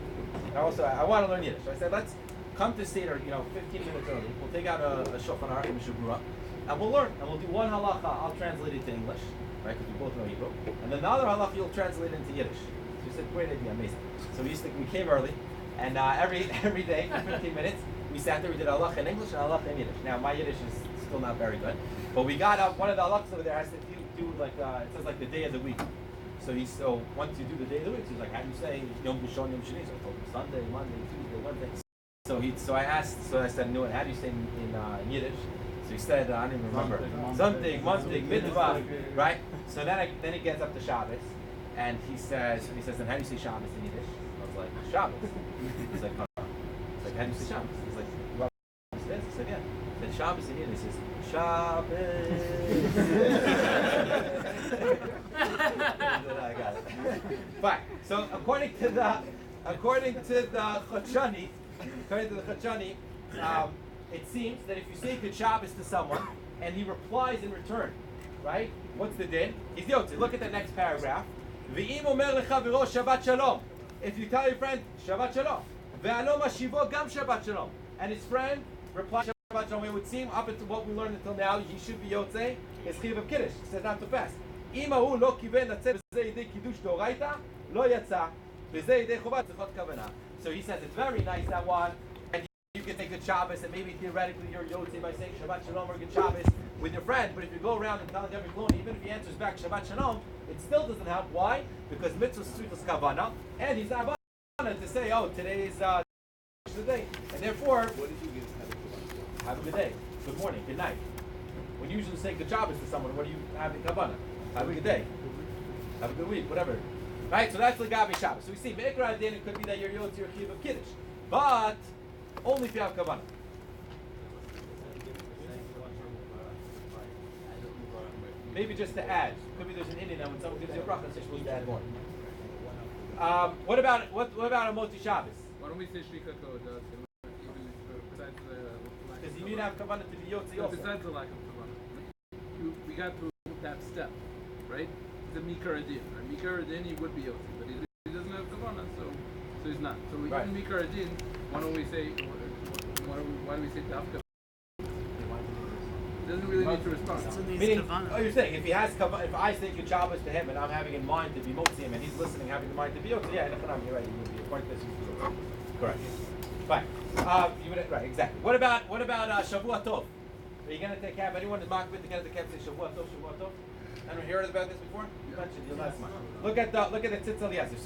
I want to learn Yiddish. So I said, let's come to Seder, 15 minutes early. We'll take out a Shulchan Aruch and Mishabura, and we'll learn. And we'll do one halacha. I'll translate it to English, right? Because we both know Hebrew. And then the other halacha you'll translate into Yiddish. So he said, great idea, amazing. So we came early, and every day, 15 minutes, we sat there. We did halacha in English and halacha in Yiddish. Now my Yiddish is still not very good, but we got up. One of the halachas over there has to do like it says like the day of the week. So once you do the day of the week, he's like, how do you say Yom Rishon, Yom Sheni? So I told him Sunday, Monday, Tuesday, Wednesday. So I said, no, how do you say in Yiddish? So he said, I don't even remember. Something, mitzvah, right? So then he gets up to Shabbos, and he says, then how do you say Shabbos in Yiddish? I was like, Shabbos. He's like, oh. He's like, how do you say Shabbos? He's like, well, he said, yeah. He said, Shabbos in Yiddish. He says, Shabbos. I got it. Fine. So according to the Chochani, it seems that if you say good Shabbos to someone and he replies in return, right? What's the din? He's Yotze. Look at the next paragraph. V'im omer lechaviro Shabbat Shalom. If you tell your friend Shabbat Shalom, ve'alo mashivo gam Shabbat Shalom, and his friend replies Shabbat Shalom, it would seem up to what we learned until now, he should be Yotze. It's chiv of Kiddush. He says not too fast. אם ההוא לא כיוון לצאת בזה ידי קידוש דאורייתא, לא יצא, בזה ידי חובה צריכות כוונה. So he says it's very nice that one, and you can take good Shabbos, and maybe theoretically you're Yotze by saying Shabbat Shalom or good Shabbos with your friend, but if you go around and tell every clone, even if he answers back Shabbat Shalom, it still doesn't help. Why? Because mitzvah strichas kavana, and he's not bothered to say, oh, today is the day, and therefore, What did you get? have a good day, good morning, good night. When you usually say good Shabbos to someone, what do you have in kavana? Have a good day. Have a good week, whatever. Right? So that's Legabe Shabbos. So we see, Me'ikra Adin, it could be that you're Yotze or Chiv of Kiddush. But, only if you have Kavanah. maybe just to add. Could be there's an Indian that when someone gives you a bracha, you're supposed to add more. What about a Moti Shabbos? Why don't we say Shlicha Code? Besides the Because you need to have kavanah to be yotzi also. besides the lack of kavanah, we got through that step, right? The Mikar Adin. Right? Mikar Adin, he would be yotzi, but he doesn't have kavanah, so he's not. So we Right. even Mikar Adin. Why don't we say? Why do we say Dafka? It doesn't really need to respond. Meaning, you're saying if he has if I say good Shabbos to him and I'm having in mind to be motzi him and he's listening, having in mind to be yotzi, yeah, you're right. You would be according to this. Correct. Fine. You would right exactly. What about Shavua Tov? Are you gonna take cab? Anyone is mocked with to get the cab say Shavua Tov, Shavua Tov? Anyone heard about this before? You mentioned your last month. Look at the Tzitz Eliezer.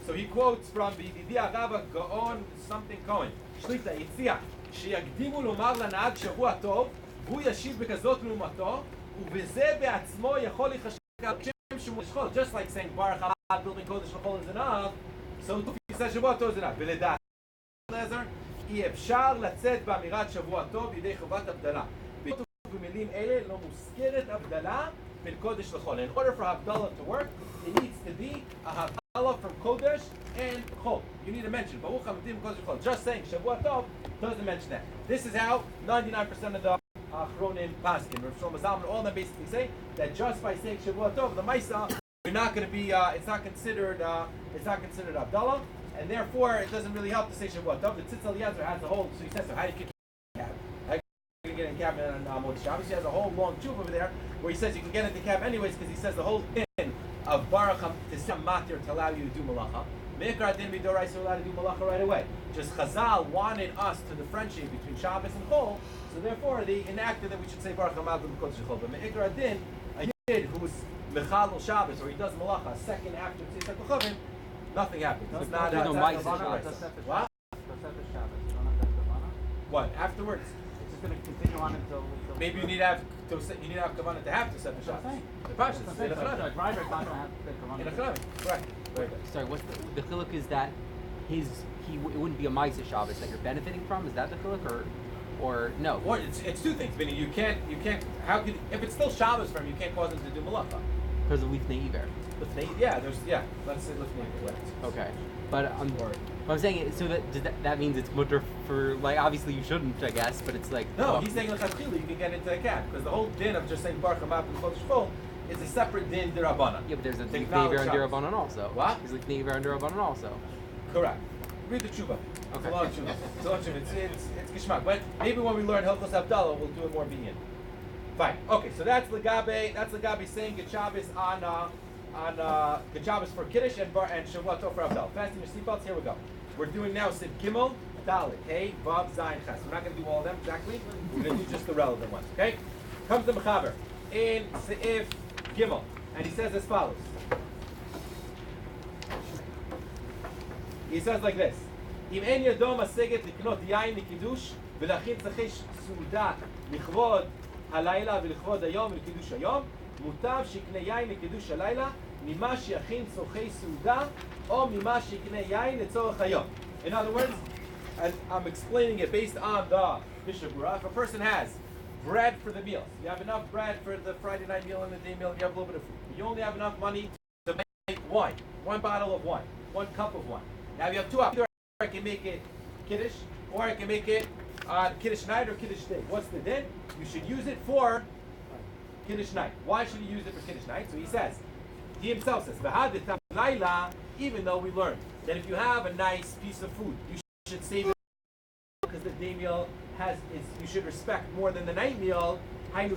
So he quotes from the Agava Gaon something Cohen. Shlita Yitzia שיקדימו לומר לנהג שבוע טוב והוא ישיב בכזאת לעומתו ובזה בעצמו יכול להיחשב כשם שכול. Just like saying Baruch Abad building Kodesh L'chol is enough, so he says שבוע טוב is enough. ולדעת Eliezer אי אפשר לצאת באמירת שבוע טוב ידי חובת הבדלה. במילים אלה לא מוזכרת הבדלה בין קודש לחול. In order for Havdalah to work, it needs to be a Havdalah from Kodesh and Chol. You need to mention Baruch Hamadim Kodesh Chol. Just saying Shavua Tov doesn't mention that. This is how 99% of the Achronim Paskin, Rav Shlomo Zalman, all of them basically say that just by saying Shavua Tov, the Maisa, you're not going to be. It's not considered Havdalah, and therefore it doesn't really help to say Shavua Tov. The Tzitz Eliezer has a whole. So he says, so how do you kick the cab? You can get in cab on Moti Shabbos. He has a whole long tube over there where he says you can get into cab anyways because he says the whole thing of Baruch to some matir to allow you to do malacha. Me'ikar din midoraisa allowed to do malacha right away. Just Chazal wanted us to differentiate between Shabbos and Chol, so therefore they enacted that we should say Baruch Hamadim Kodesh Chol. But Me'ikar din, a kid who's mechal Shabbos or he does malacha a second after Tzitz Kochavim, nothing happens. It's not no mice. What? What afterwards? Going to continue on until maybe you need to have kavanah to have to set the Shabbos. The Pashas. The driver's not going to have to In a kavanah. Right. Very good. Sorry, what's the chiluk is that it wouldn't be a Maisa Shabbos that you're benefiting from? Is that the chiluk or no? Or it's two things. Meaning you can't. How could if it's still Shabbos for him, you can't cause him to do malacha Because of Lifnei Iver. Let's say Lifnei Iver. Okay, but I'm saying so that means it's mutter for like obviously you shouldn't I guess, but it's like no. He's saying l'chadchila you can get into the cab because the whole din of just saying Baruch Hamadim Kodesh Chol is a separate din d'Rabbanan. Yeah, but there's a Lifnei Iver and d'Rabbanan also. What? There's Lifnei Iver and d'Rabbanan also. Correct. Read the tshuva. Okay. It's a long tshuva. It's a long tshuva. It's gishmak. But maybe when we learn Hilchos Havdalah, we'll do it more binyan. Fine. Okay. So that's Legabe saying Good Shabbos on Good Shabbos for Kiddush and Shavua Tov for Havdalah. Fasten your seatbelts. Here we go. We're doing now Sid Gimel, Dalet, Hey, Vav, Zayin, Ches. We're not going to do all of them exactly. We're going to do just the relevant ones. Okay. Comes the Mechaber in Seif Gimel, and he says as follows. He says like this: Im en yado maseget liknot yain likiddush ולהכין צרכי סעודה לכבוד הלילה ולכבוד היום ולקידוש היום, מוטב שיקנה יין לקידוש הלילה ממה שיכין צורכי סעודה או ממה שיקנה יין לצורך היום. In other words, and I'm explaining it based on the Mishnah Berurah. If a person has bread for the meals, you have enough bread for the Friday night meal and the day meal, you have a little bit of food. You only have enough money to make wine, one bottle of wine, one cup of wine. Now you have two options. Either I can make it Kiddush, or I can make it Kiddush night or Kiddush day. What's the din? You should use it for Kiddush night. Why should you use it for Kiddush night? So he says, he himself says, even though we learned that if you have a nice piece of food, you should save it because the day meal you should respect more than the night meal. One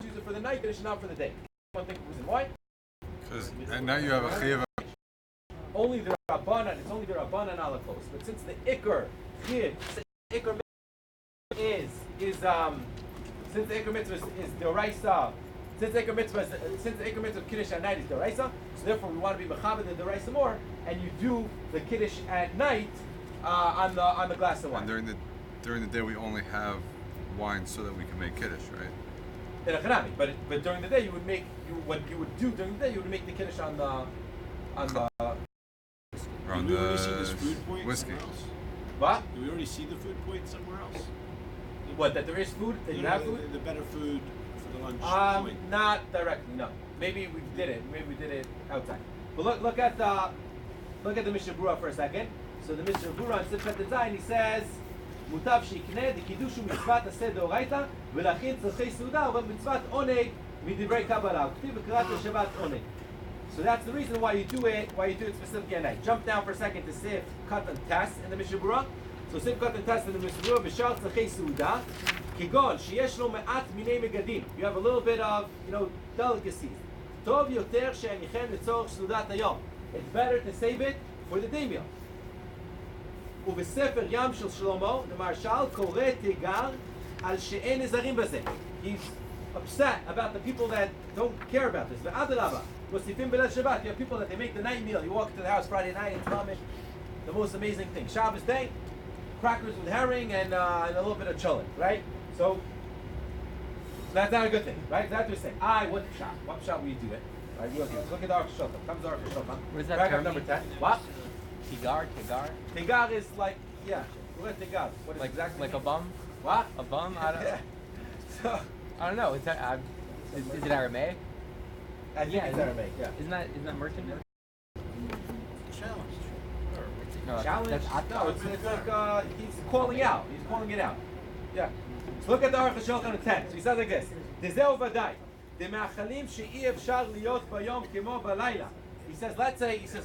use it for the night, Kiddush, not for the day. One thing reason why? Because now you have a chiyuv. Only the Rabbanan, it's only the Rabbanan ala kos. But since the Iker chiyuv, Iker is since the Iker mitzvah is D'oraisa, since the Iker mitzvah of Kiddush at night is D'oraisa, so therefore we want to be mechaber the D'oraisa more, and you do the Kiddush at night on the glass of wine. And during the day we only have wine so that we can make Kiddush, right? In a chanami, but during the day what you would do during the day you would make the Kiddush on the whiskey. What? Do we already see the food point somewhere else? What, that there is food? That you have food? The better food for the lunch point. Not directly, no. Maybe we did it. Maybe we did it outside. But look at the Mishnah Berurah for a second. So the Mishnah Berurah in Semichat Chaver, he says, מוטב שיקנה דקידוש ומצוות עשה דאורייתא ולהכין צרכי סעודה ובמצוות עונג מדברי קבלה. וכתיב וקראת לשבת עונג. So that's the reason why you do it specifically at night. Jump down for a second to Sif Katan Tes in the Mishnah Berurah. So Sif Katan Tes in the Mishnah Berurah, ושאר צרכי סעודה, כגון שיש לו מעט מיני מגדים. You have a little bit of, delicacies. טוב יותר שהניחם לצורך סעודת היום. It's better to save it for the day meal. ובספר ים של שלמה, למשל, קורא תיגר על שאין נזרים בזה. He's upset about the people that don't care about this. ואדרבה, מוסיפים בליל שבת. You have people that they make the night meal. You walk to the house Friday night, it's mamish, the most amazing thing. Shabbos day, crackers with herring and a little bit of cholent, right? So that's not a good thing, right? That's what we're saying. What shot will you do it? Right, look at the Ark Shulchan. Comes the Ark Shulchan. Where's that Paragraph term? number 10. What? Tigar? Tigar is like, what is Tigar? What is Like exactly? like a bum? What? A bum? I don't. So, I don't know. Is that is it Aramaic? I think it's Aramaic. Yeah. Isn't that merchant? Challenge. No, Challenge? That's No, it's like he's calling out. He's calling it out. Yeah. So look at the Aruch HaShulchan 10. So he says like this: Dezeu v'dai, dema'achalim she'i efshar liot bayom kemo balayla. He says,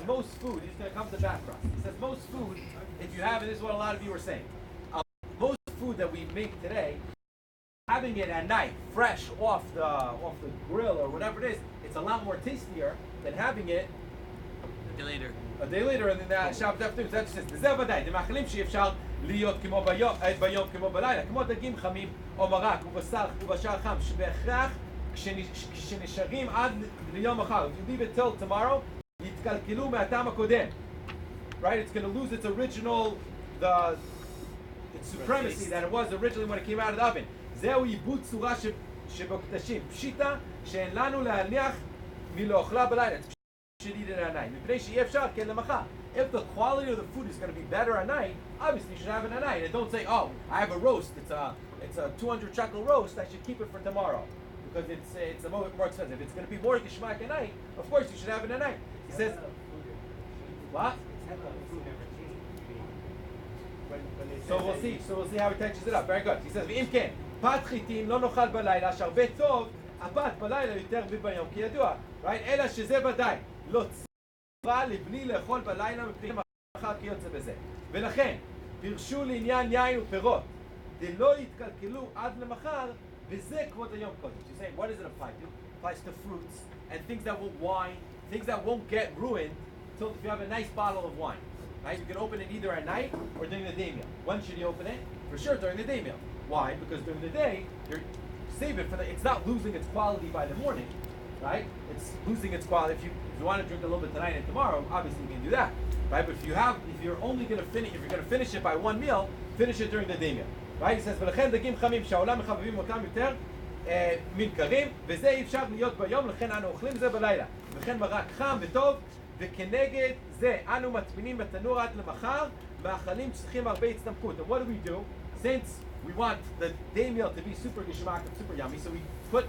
most food. He's going to come to the back cross. He says most food, if you have, and this is what a lot of you were saying, most food that we make today, having it at night, fresh off the grill or whatever it is, it's a lot more tastier than having it a day later, and then that Shabbat afternoon. That's just the zevadai. The machalim she'efshar liyot kimo bayom kimo balayla. Kimo dagim chamim o marak ubasar ubashar cham shebechrach כשנשארים עד ליום מחר. If you leave it till tomorrow, יתקלקלו מהטעם הקודם. Right? It's going to lose its original, its supremacy that it was originally when it came out of the oven. זהו עיבוד צורה שבקדשים. פשיטה שאין לנו להניח מלאוכלה בלילה. Should eat it at night. מפני שאי אפשר כן למחר. If the quality of the food is going to be better at night, obviously you should have it at night. And don't say, oh, I have a roast. It's a 200 shekel roast. I should keep it for tomorrow. Because it's more expensive. If it's going to be more geschmack at night, of course you should have it at night. He says, what? So we'll see. So we'll see how he touches it up. Very good. He says, ואם כן, פת חיטים לא נאכל בלילה, שהרבה טוב, הפת בלילה יותר ביום כידוע. Right? אלא שזה ודאי, לא צריכה לבלי לאכול בלילה מפני מחר כיוצא בזה. ולכן, פירשו לעניין יין ופירות, דלא יתקלקלו עד למחר, וזה כבוד היום קודם. She's saying, what does it apply to? It applies to fruits and things that will wine, things that won't get ruined until if you have a nice bottle of wine. Right? You can open it either at night or during the day meal. When should you open it? For sure during the day meal. Why? Because during the day, save it for it's not losing its quality by the morning, right? It's losing its quality. If you want to drink a little bit tonight and tomorrow, obviously you can do that, right? But if you're only going to finish it by one meal, finish it during the day meal. Right? He says, ולכן דגים חמים שהעולם מחבבים אותם יותר מן קרים, וזה אי אפשר להיות ביום, לכן אנו אוכלים זה בלילה. וכן מרק חם וטוב, וכנגד זה אנו מטמינים בתנור עד למחר, מאכלים צריכים הרבה הצטמקות. And what do? Since we want the day meal to be super geschmack and super yummy, so we put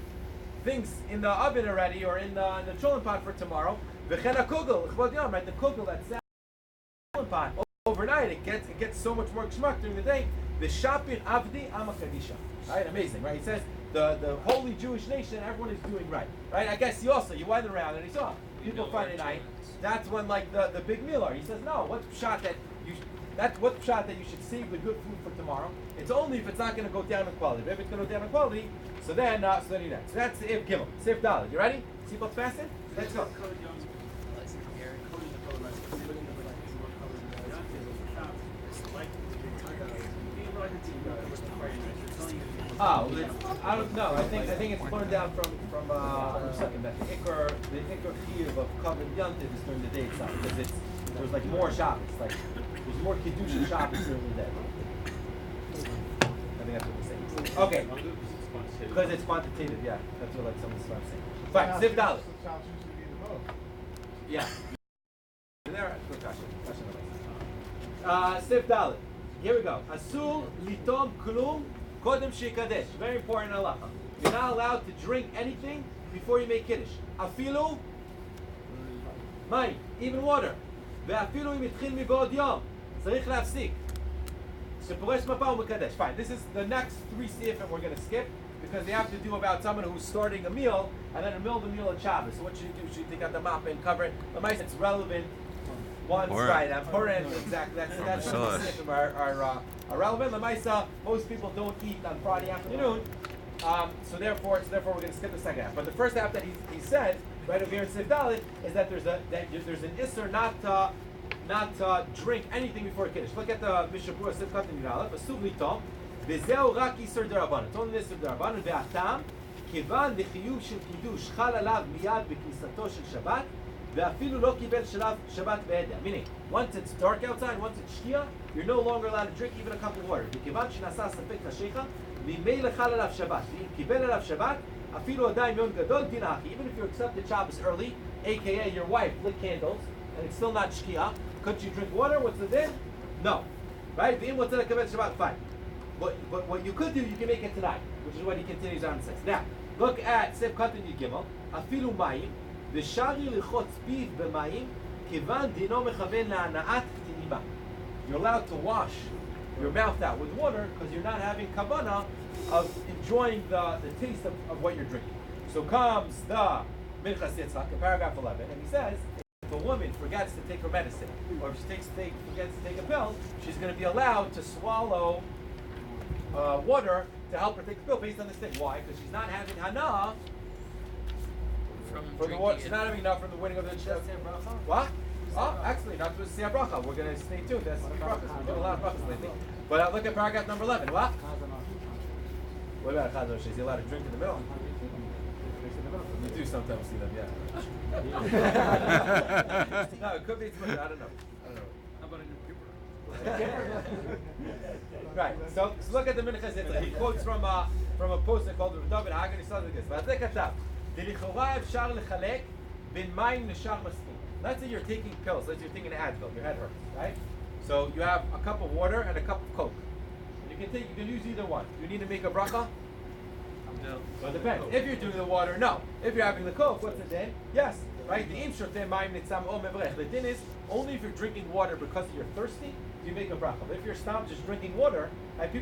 things in the oven already or in the cholent pot for tomorrow. וכן הקוגל, לכבוד יום, right? The kugel, that cholent pot. Overnight, it gets so much more geschmack during the day. The Shapir Avdi Amakadisha. Right? Amazing, right? He says the holy Jewish nation, everyone is doing right. Right? I guess you went around and he saw people Friday night. That's when like the big meal are. He says, no, what's shot that you should save the good food for tomorrow? It's only if it's not going to go down in quality. But if it's going to go down in quality, so then you do that. So that's If Gimel. Sif Dalet. You ready? Seatbelt fastened? Let's go. I don't know. I think it's learned down from second that the ikar chiyuv of covered yantiv is during the day itself because there's like more Shabbos, like there's more kiddush Shabbos during the day. I think that's what we're saying. Okay, because it's quantitative. Yeah, that's what like some of the stuff saying. Fine, Sif Dalet. Yeah. There, good question. Sif Dalet. Here we go. Asul litom klum kodem shikadesh. Very important halacha. You're not allowed to drink anything before you make kiddush. Afilu mayim, even water. Ve'afilu im itchil mibod yom. Tzarich lafsik. Sheporesh mapa u'mekadesh. Fine. This is the next 3 sifim we're going to skip because they have to do about someone who's starting a meal and then in the middle of the meal at Shabbos. So what should you do? Should you take out the mop and cover it? It's relevant. Once, right, Purim, exactly. That's the sifim are relevant. Lamaisa, most people don't eat on Friday afternoon, so therefore we're going to skip the second half. But the first half that he said right over here in Sif Dalet is that there's an isser not drink anything before Kiddush. Look at the Mishabura Sif Katan Yudalef. Asuv litom vezeu rak isser derabanan. It's only isser derabanan. Ve'atam kivan lechiyuv shel kiddush chal alav miyad b'knisato shel Shabbat. Meaning, once it's dark outside, once it's Shkia, you're no longer allowed to drink even a cup of water. Even if you accepted Shabbos early, aka your wife lit candles, and it's still not Shkia, could you drink water? What's the din? No. Right? Fine. But what you could do, you can make it tonight, which is what he continues on and says. Now, look at Sef Katan Yud Gimel, Afilu Mayim. You're allowed to wash your mouth out with water because you're not having kavanah of enjoying the taste of what you're drinking. So comes the Minchas Yitzchak in paragraph 11, and he says, if a woman forgets to take her medicine, or if she forgets to take a pill, she's going to be allowed to swallow water to help her take the pill based on this thing. Why? Because she's not having hana from the water. She's not having enough from the winning of the what? Oh, actually, not to say a bracha. We're going to stay tuned. That's brachas. We're doing a lot of brachas lately. But look at paragraph number 11. What? What about Chazon? Is he allowed to drink in the middle? You do sometimes see them, yeah. No, it could be. I don't know. How about a new paper? Right. So look at the Minchas Yitzchak. He quotes from a poster called David Hagen. He says like this. Let's say you're taking pills. Let's say you're taking an Advil. Your head hurts, right? So you have a cup of water and a cup of Coke. And you can use either one. Do you need to make a bracha? No. Well, it depends. If you're doing the water, no. If you're having the Coke, what's the din? Yes. Right? The din is only if you're drinking water because you're thirsty, do you make a bracha. But if you're stopped just drinking water, and you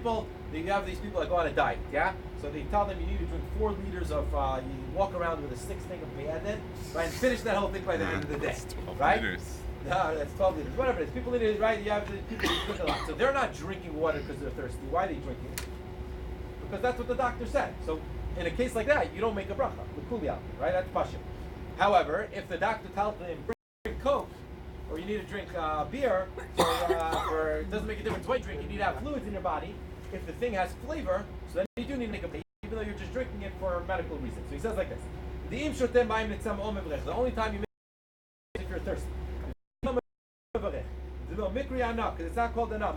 have these people that go on a diet, yeah? So they tell them you need to drink 4 liters of, you walk around with a 6 thing of Beyadin, right? And finish that whole thing by the end of the day. That's 12 right? liters. No, that's 12 liters. Whatever it is. People need it, right? You have people who drink a lot. So they're not drinking water because they're thirsty. Why are they drinking it? Because that's what the doctor said. So in a case like that, you don't make a bracha. Right? That's pashim. However, if the doctor tells them drink Coke, or you need to drink beer, or it doesn't make a difference what you drink, you need to have fluids in your body. If the thing has flavor, so then you do need to make a bracha, even though you're just drinking it for medical reasons. So he says like this: the only time you make it is if you're thirsty. Because it's not called anah.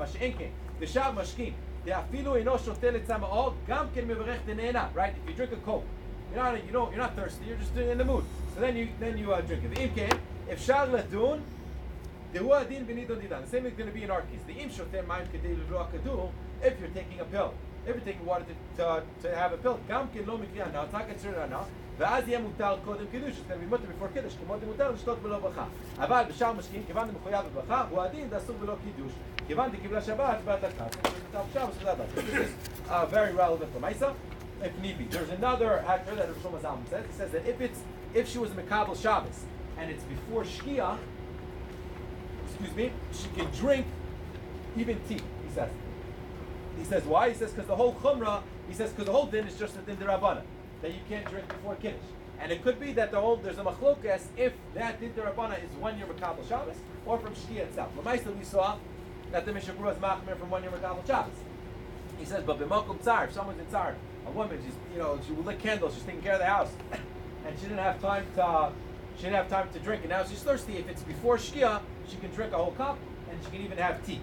Right? If you drink a Coke, you're not thirsty. You're just in the mood. So then you drink it. If shar ladun, the same is going to be in our case. If you're taking a pill, if you're taking water to have a pill, it's not considered anah. ואז יהיה מותר קודם קידוש, it's going to be מותר before קידוש, כמו מותר לשתות בלא ברכה. אבל בשאר משקים, כיוון דמחויב בברכה, הוא הדין דאסור בלא קידוש. כיוון דקיבלה שבת, בהדלקה. This is very relevant for Maisa, if need be. There's another actor that Rosh Hashanah says. He says that if she was Mekabel Shabbos and it's before Shkia, she can drink even tea. He says. He says why? He says because the whole chumrah. He says because the whole din is just a din derabbanan, that you can't drink before Kiddush. And it could be that there's a machlokas if that din derabbanan is 1 year Mekabel Shabbos or from Shkia itself. L'maisa we saw that the Mishnah Berurah is machmir from 1 year Mekabel Shabbos. He says, but b'makom tzar, if someone's in tzar, a woman, she would lit candles, she's taking care of the house, and she didn't have time to drink, and now she's thirsty. If it's before Shkia, she can drink a whole cup, and she can even have tea.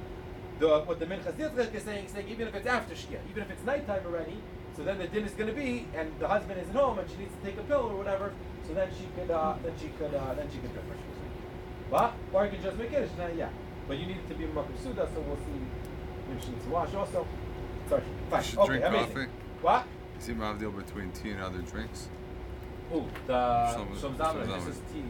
What the Minchas Yitzchak is saying even if it's after Shkia, even if it's nighttime already, so then the din is going to be, and the husband isn't home, and she needs to take a pill or whatever, so then she could drink. What? Or you can just make it. Yeah. But you need it to be Makom Suda, so we'll see maybe she needs to wash also. Sorry. Fine. You should Okay, drink amazing. coffee. What? You see my deal between tea and other drinks? Who? The Shom Zalman. Zalman. This is tea.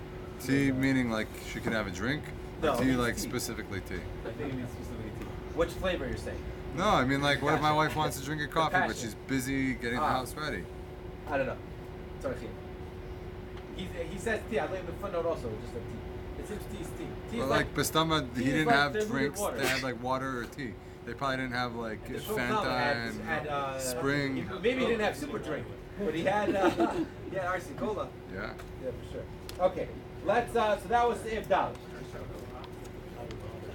Tea meaning like she can have a drink? No, Or it tea means like tea. specifically tea? I think it means specifically tea. Which flavor you're saying? No, I mean like what if my wife wants to drink a coffee but passion. she's busy getting the house ready? I don't know. Sorry. He says tea. I leave the footnote also, just like tea. It seems tea is tea. Tea But is like Bastama, tea he is didn't like have diluted drinks. water. They had like water or tea. They probably didn't have like The Shom Fanta Zalman and Spring. Maybe he didn't have super drink, but he had RC Cola. Yeah. Yeah, for sure. Okay, let's. So that was Sif Dalet.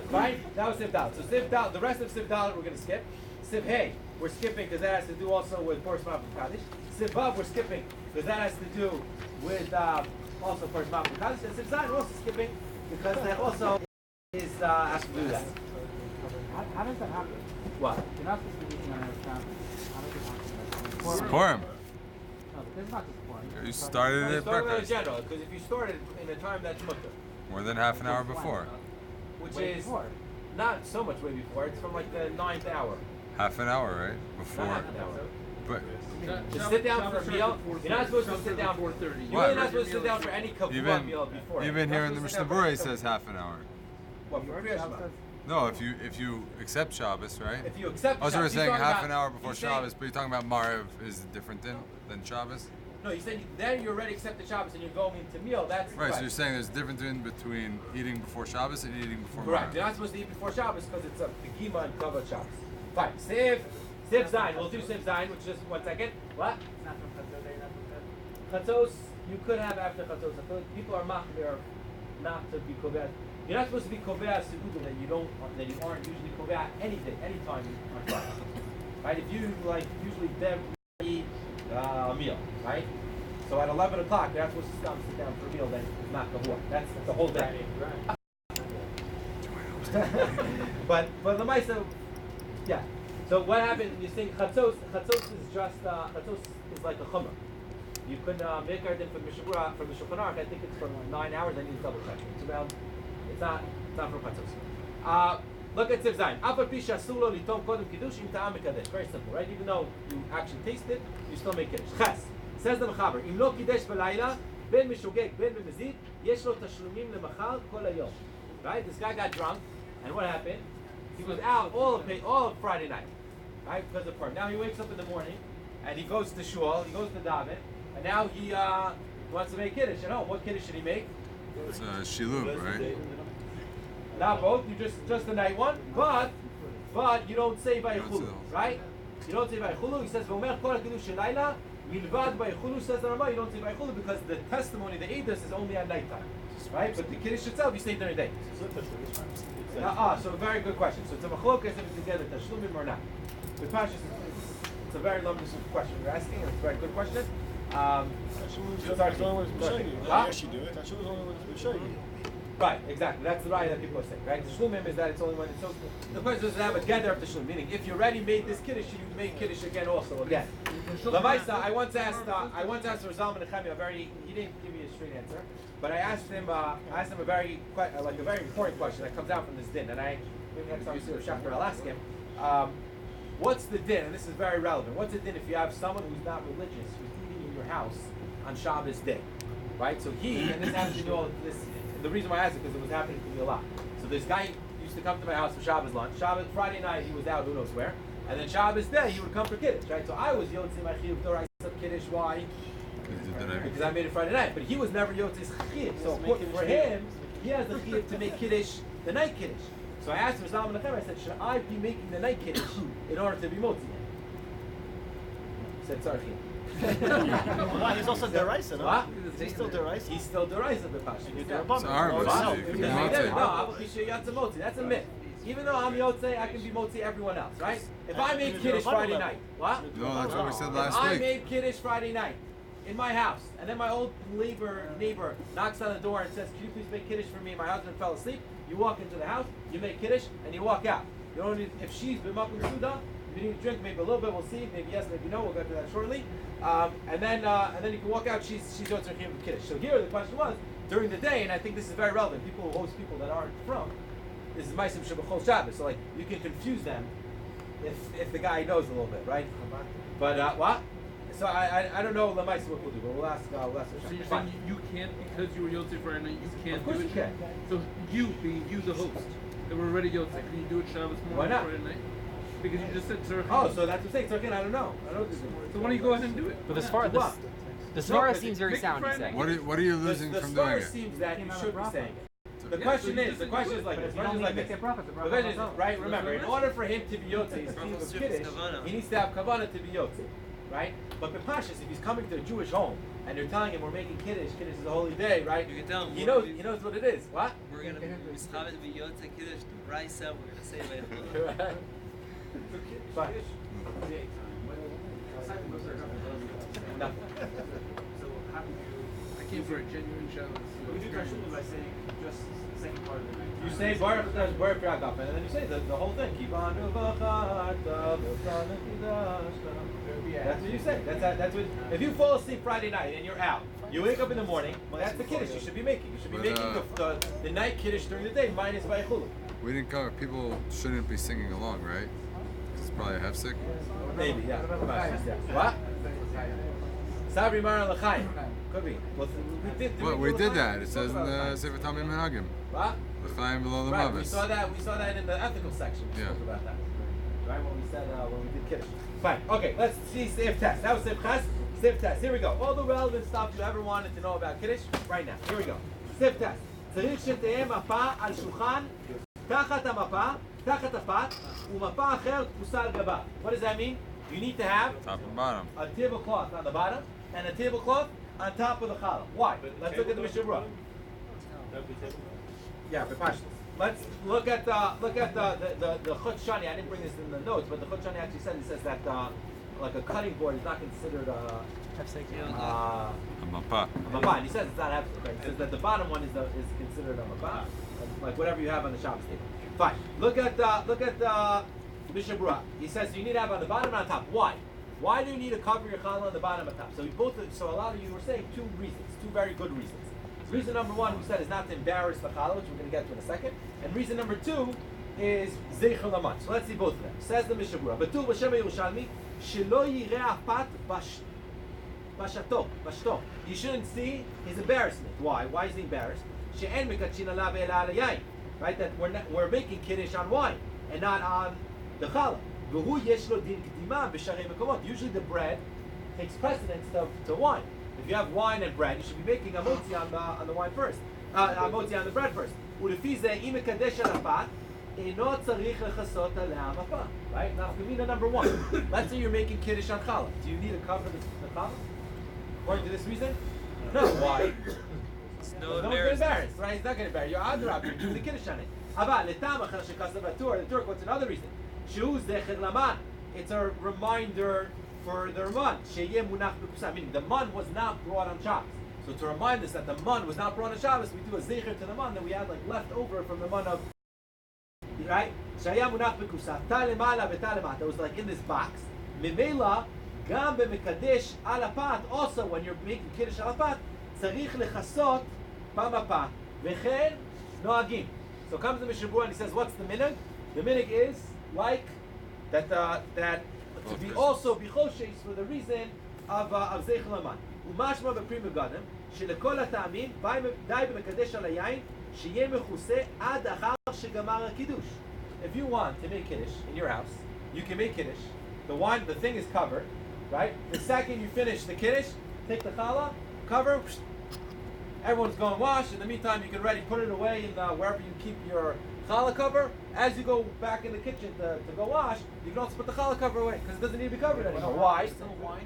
Right? That was Sif Dalet. So Sif Dalet. The rest of Sif Dalet we're gonna skip. Sif Hey we're skipping because that has to do also with Boris Ma'av Kaddish. Sif Vav we're skipping because that has to do with also Boris Ma'av Kaddish. And Sif Zayin we're also skipping because that also is has to do that. How does that happen? What? You're not supposed to be eating on another camera. How does it happen? Purim. No, but this is not just pouring. You started it at Start with breakfast. in general because if you started in a time that's mutter, More than half an hour before. which Way is before. not so much way before. It's from like the 9th hour. Half an hour, right? Not Before. half an hour. But To sit down for a meal, you're not supposed to sit down. You're really not supposed to sit down for any kavua meal before. even here in the Mishnah Berurah it says half an hour. What for Kriya Shema? No, if you accept Shabbos, right? If you accept I was already Shabbos, saying he's half talking an about- hour before he's saying- Shabbos, but you're talking about Maariv is different than Shabbos? No, you said then you already accepted Shabbos and you're going into meal. That's Right, so you're saying there's a difference between eating before Shabbos and eating before correct. Maariv. You're not supposed to eat before Shabbos because it's a Begima and Kavod Shabbos. Fine. Siv Zayin. We'll do Siv Zayin, which is just 1 second. What? Chatzos, you could have after Chatzos. I feel like people are machmir not to be koveh. You're not supposed to be koveh segudu that you aren't usually koveh anything, anytime on Friday. Right? If you like usually eat a meal, right? So at 11 o'clock, you're not supposed to stop and sit down for a meal. Then it's not kavua. That's the whole day. but the Maisa, yeah. So what happened? You think chatzos? Chatzos is just chatzos is like a chumrah. You could make our din from the Shulchan Aruch. I think it's for 9 hours. I need to double check. It's around. It's not from chatzos. Look at Siv Zayin. Afar pi she'asur lo litom kodem kiddush im ta'am mekadesh. Very simple, right? Even though you actually taste it, you still make kiddush. Ches says the mechaber. Im lo kiddush b'layla ben mishogeg ben b'mezid yesh lo tashlumim lemachal kol hayom. Right? This guy got drunk, and what happened? He was out all of Friday night, right? Because of Purim. Now he wakes up in the morning, and he goes to shul. He goes to daven, and now he wants to make kiddush at home. What kiddush should he make? It's Shilub, right? Not both. You just the night one, but you don't say Vayichulu, right? You don't say Vayichulu. He says V'omer kol kiddush shelayla milvad Vayichulu. Says the Rama, you don't say Vayichulu because the testimony, the edus, is only at nighttime, right? But the kiddush itself, you say during the day. So very good question. So it's a machlokas if it's together tashlumim or not. The Pashas, it's a very lovely question you're asking, and it's a very good question. Right, exactly. That's the right that people are saying, right? The shlumim is that it's only when it's so. The question is to have a gather of the shlum, meaning if you already made this kiddush, you make kiddush again also again. Lavaisa, I once asked Rizal Menachem he didn't give me a straight answer, but I asked him a very important question that comes out from this din, and maybe next time we see Shafter, I'll ask him. What's the din? And this is very relevant. What's the din if you have someone who's not religious who's eating in your house on Shabbos day, right? So and this happens to me all this. The reason why I asked it because it was happening to me a lot. So this guy used to come to my house for Shabbos lunch. Friday night he was out who knows where, and then Shabbos day he would come for kiddush, right? So I was yotzei my chiyuv Torah kiddush. Why? Because I made it Friday night, but he was never yotzei chiyuv. So for him, he has the chiyuv to make kiddush the night kiddush. So I asked Rizal Menachem, I said, should I be making the night kiddush in order to be motzi? He said, sorry. He's also deraisa, no? What? He's still deraisa. He's still deraisa b'pasha. It's our No, that's a myth. Even though I'm yotzei, I can be motzi everyone else, right? If I made kiddush Friday night, what? No, that's what we said last I week. made kiddush Friday night in my house, and then my old neighbor knocks on the door and says, "Can you please make kiddush for me? My husband fell asleep." You walk into the house, you make kiddush, and you walk out. You don't need, if she's b'makom suda, you need to drink maybe a little bit. We'll see. Maybe yes, maybe no. We'll go to that shortly. And then you can walk out. She's yotzei chiyuv kiddush. So here the question was during the day, and I think this is very relevant. People who host people that aren't from, this is ma'asim shebachol Shabbos. So like you can confuse them if the guy knows a little bit, right? But what? So I don't know Lamais what we'll do, but we'll ask. So you're saying you can't, because you were Yotze Friday night, you can't Of course do it? you can. So you, being you the host, that were already Yotze, can you do it Shabbos morning, Why not? Friday night? Because you just said Tzarech. Oh, so that's what I'm saying. Tzarech, I don't know. I don't know. So why don't you go ahead and do it? But as far as the Svara seems very sound. He's saying. What are you losing from doing The it? seems that you should be saying it. The question is like this. The question is, right? Remember, in order for him to be Yotze, his team of Kiddush, he needs to have Kavanah to be Yotze, right? But Bepashas, if he's coming to a Jewish home and they're telling him we're making Kiddush, Kiddush is a holy day, right? You can tell him. He knows what it is. What? We're gonna be Yotze Kiddush, the Raisa, we're gonna say it. Fine. Nothing. So how do you? I came for a genuine Shabbos. We do Tashlumin by saying just the second part of the night. You say Baruch Yagaf, and then you say the whole thing. That's what you say. That's what. If you fall asleep Friday night and you're out, you wake up in the morning. That's the kiddush you should be making. You should be making the night kiddush during the day minus Vaychulu. We didn't cover. People shouldn't be singing along, right? It's probably a hefsek. Maybe, yeah. What? Sabri Mara L'chaim. Could be. We did that. It says in the Sefer Tamim Menagim. What? L'chaim below the Right. mavis. We saw that in the ethical section. We spoke about that. Right when we said when we did kiddush. Fine. Okay. Let's see Seif Test. That was Seif Ches. Seif Test. Here we go. All the relevant stuff you ever wanted to know about kiddush right now. Here we go. Seif Test. צריך שתהיה מפה על שולחן תחת המפה, תחת הפת, ומפה אחרת תפוסה על גבה. What does that mean? You need to have top and bottom. A tablecloth on the bottom and a tablecloth on top of the challah. Why? Let's look at the Mishnah Berurah. Yeah, let's look at the Chut Shani. I didn't bring this in the notes, but the Chut Shani actually says that like a cutting board is not considered a mapa. And he says it's not hefsek. He says that the bottom one is considered a mapa, like whatever you have on the Shabbos table. Fine. Look at the Mishnah Berurah. He says you need to have on the bottom and on top. Why? Why do you need to cover your challah on the bottom and top? So a lot of you were saying two reasons, two very good reasons. Reason number one, we said, is not to embarrass the challah, which we're going to get to in a second. And reason number two is zeicher laman. So let's see both of them. Says the Mishnah Berurah. Betul b'shem Yerushalmi shelo yireh apat bashto. You shouldn't see his embarrassment. Why? Why is he embarrassed? She'en mekachin alav ela al yain. Right? That we're making kiddush on wine and not on the challah. V'hu yesh lo din kedima b'sharei mekomot. Usually the bread takes precedence to wine. If you have wine and bread, you should be making a motzi on the wine first. A motzi on the bread first. Ulefi zeh im mekadesh al apat eno tzarich lechasot alei hamapa. Right? Now, Kamina number one. Let's say you're making kiddush on challah. Do you need to cover the challah? According to this reason? No. Why? No one's embarrassed, right? He's not going to embarrass you. You're adrab. You're doing the kiddush on it. The Turk, what's another reason? It's a reminder for the man. Meaning the man was not brought on Shabbos. So to remind us that the man was not brought on Shabbos, we do a zecher to the man that we had like left over from the man of, right? That was like in this box. Mimela gam b'mekadesh alapat. Also, when you're making kiddush alapat, tzarich lechasot b'mapa v'chen noagim. So comes the Mishnah Berurah and he says, what's the minhag? The minhag is like that to be also bichoshes for the reason of zeicher laman. Umashma b'pri megadim שלכל הטעמים די במקדש על היין שיהיה מכוסה עד אחר שגמר הקידוש. If you want to make kiddush in your house, you can make kiddush. The wine, the thing is covered, right? The second you finish the kiddush, take the challah, cover. Everyone's going to wash. In the meantime, you can already put it away in wherever you keep your challah cover. As you go back in the kitchen to go wash, you can also put the challah cover away because it doesn't need to be covered anymore. Why?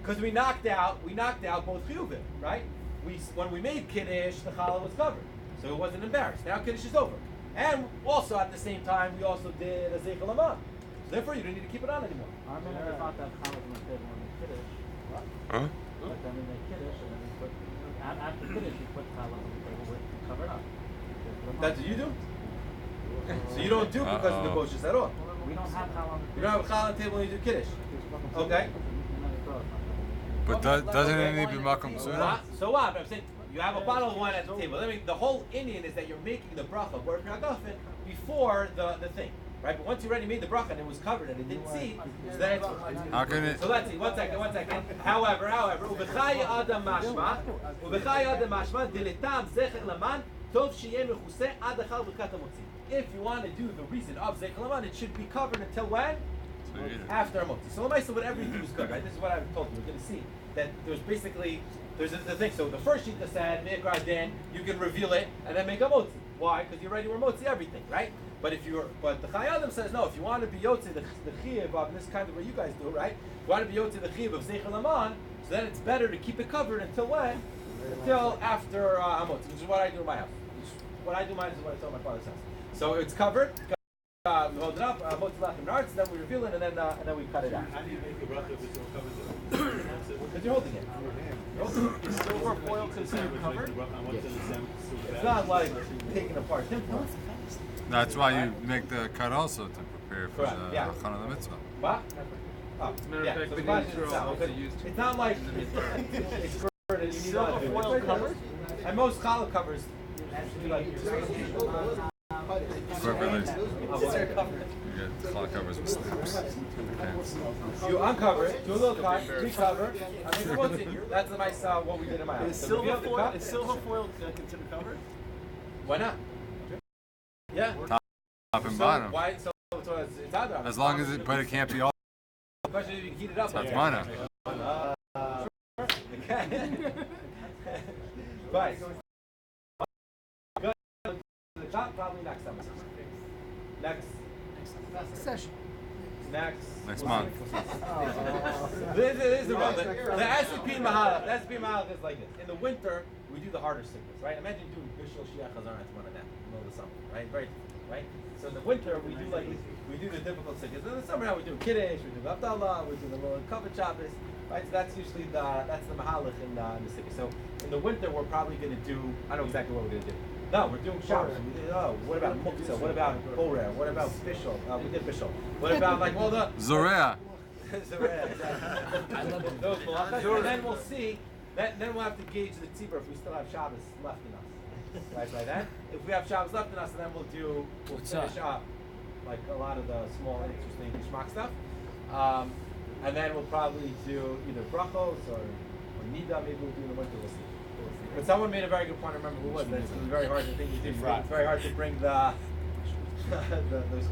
Because we knocked out both chiyuvim, right? When we made kiddush, the challah was covered, so it wasn't embarrassed. Now kiddush is over, and also at the same time we also did a zeicher laman. So therefore, you don't need to keep it on anymore. I mean, I thought that challah was on the table when we kiddush. Huh? But then we make kiddush, and then we put after kiddush we put challah on the table with covered up. That's what you do. So you don't do because of the kosher at all. We don't have challah on the table. You don't have challah on the table when you do kiddush. Okay. But doesn't it need to be makom sunnah? So what? I'm saying you have a bottle of wine at the table. I mean, the whole Indian is that you're making the bracha before the thing. right? But once you already made the bracha and it was covered and it didn't see, so then it's How can it? so let's see. One second. However, ubechai adam mashma diletam zecher laman tov sheyeh mechuseh ad achar b'kat hamotzi. If you want to do the reason of zecher laman, it should be covered until when? After a motzi. So Lamaisa, whatever you do is good, right? This is what I've told you. We're going to see that there's basically the thing. So the first shita said me'ikra din, you can reveal it and then make a motzi. Why? Because you already were motzi everything, right? But the Chai Adam says no. If you want to be yotzi the chiyuv of this kind of what you guys do, right? If you want to be yotzi the chiyuv of zecher laman, so then it's better to keep it covered until when? Until after hamotzi, which is what I do in my house. What I do in mine is what I tell my father's house. So it's covered. We hold it up, then we reveal it, and then we cut it out. How do you make a bracha if it's all covered? Because you're holding it. Is silver foil considered covered? It's not like taking apart tinfoil. That's why you make the cut also to prepare for Correct, the yeah. Chana Mitzvah. What? Oh, matter yeah. of fact, So the the question nature itself, also but used it's not like it's covered and you need Silver to do foil it. covered? And most challah covers do like Appropriately. Is there covered? You get cloth covers with snaps. Depends. You uncover it, do a little cut, recover, and then what's in here? That's the nice what we did in my house. Is So silver reveal the foil cup. considered covered? Why not? Yeah. Top and bottom. Why? So it's either. As long as it, but it can't be all. The question is if you can heat it up. That's mine. Okay. Right. Good. The top probably next time. Next session. Next month. This is the one. The SCP Mahalach. The SCP Mahalach is like this. In the winter, we do the harder sickness, right? Imagine doing Bishul Shiach Chazar at one of them in the middle of the summer, right? Very, right? So in the winter, we do the difficult sickness. In the summer, now we do Kiddush, we do Abdallah, we do the little covered Shabbos, right? So that's usually the Mahalach in the sickness. So in the winter, we're probably going to do. I know exactly what we're going to do. No, we're doing Shabbos. What about Muktzah? What about Borer? What about Bishul? We did Bishul. What about like all the Zorea. Zorea, exactly. Those malachas. And then we'll see. Then we'll have to gauge the tzibur if we still have Shabbos left in us. Right then. If we have Shabbos left in us, then we'll finish up like a lot of the small, interesting Gishmak stuff. And then we'll probably do either brachos or nida. Maybe we'll do in the winter. We'll see. But someone made a very good point. I remember who was. That it's going to be very hard to think you do. It's very hard to bring those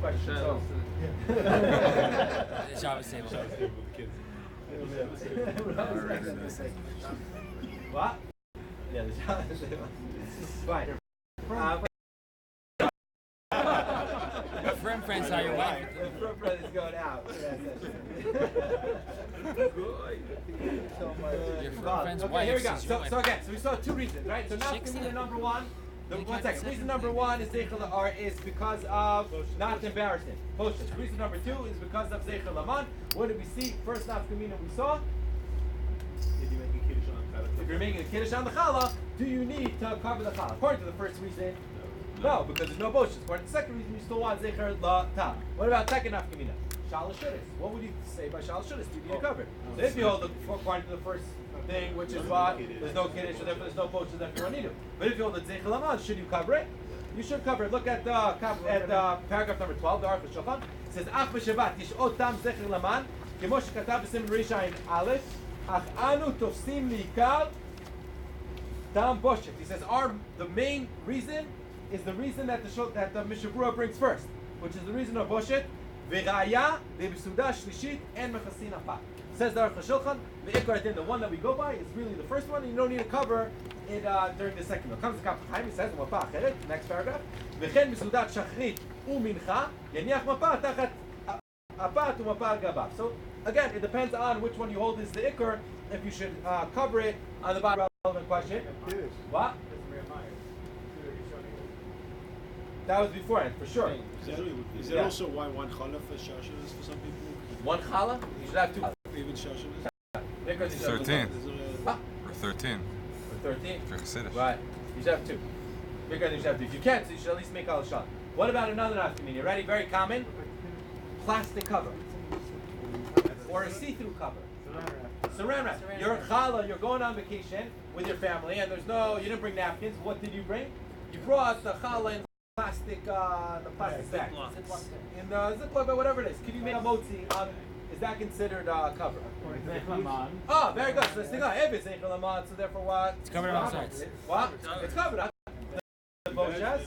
questions home. Shabbos table. What? Yeah, the Shabbos table. Fine. Friends, how your wife? The friend is going out. Your friend's Okay, wife. here we go. is your So wife. again, so we saw two reasons, right? So now reason number one. One second. Reason number one is because of not embarrassing. Poshut. Reason number two is because of Zeichel Laman. What did we see? First nafkamina we saw. If you're making a kiddush on the challah, do you need to cover the challah? According to the first reason, no, because there's no boshus. According to the second reason, you still want Zeicher la ta. What about second nafkamina? Shalosh shudas. What would you say by shalosh shudas? Do you need to cover it? So if you hold according to the first thing, which is what there's no kiddush, so therefore there's no boshus, therefore you don't need to. But if you hold the Zeicher laman, should you cover it? You should cover it. Look at paragraph number 12, the Aruch Shulchan. It says, "Ach b'Shabbat yish'ot tam Zeicher laman, kemo shekatav b'Siman Reisha in Aleph, ach anu tofsim liikar tam boshet." He says, the main reason is the reason that the Mishabura brings first, which is the reason of boshet. V'raya v'b'suda shlishit and mechasin afat. Says the Aruch Shulchan, the one that we go by is really the first one, and you don't need to cover it during the second one. Comes to Kaf Chaim, he says, next paragraph, v'chen b'sudat shachrit u'mincha yaniach mapa tachat apat u'mapa gabav. So again, it depends on which one you hold is the ikr, if you should cover it on the bottom. Relevant question. What? That was beforehand, for sure. Is that also why one challah for shashanas for some people? One challah? You should have two. Even shashanas? 13. Or 13. Or 13? For Chassidish. Right. You should have two. Bigger than you should have two. If you can't, so you should at least make al shah. What about another nafkamina? Ready? Very common. Plastic cover. Or a see-through cover. Saran wrap. You're challah, you're going on vacation with your family, and you didn't bring napkins. What did you bring? You brought the challah plastic bag. Ziplocs. In the Ziploc, but whatever it is. Can you make a motzi on? Is that considered cover? Oh, very good. So let's think, if it's Zeichel Laman, so therefore what? It's covered on sides. What? It's covered. The Boshas?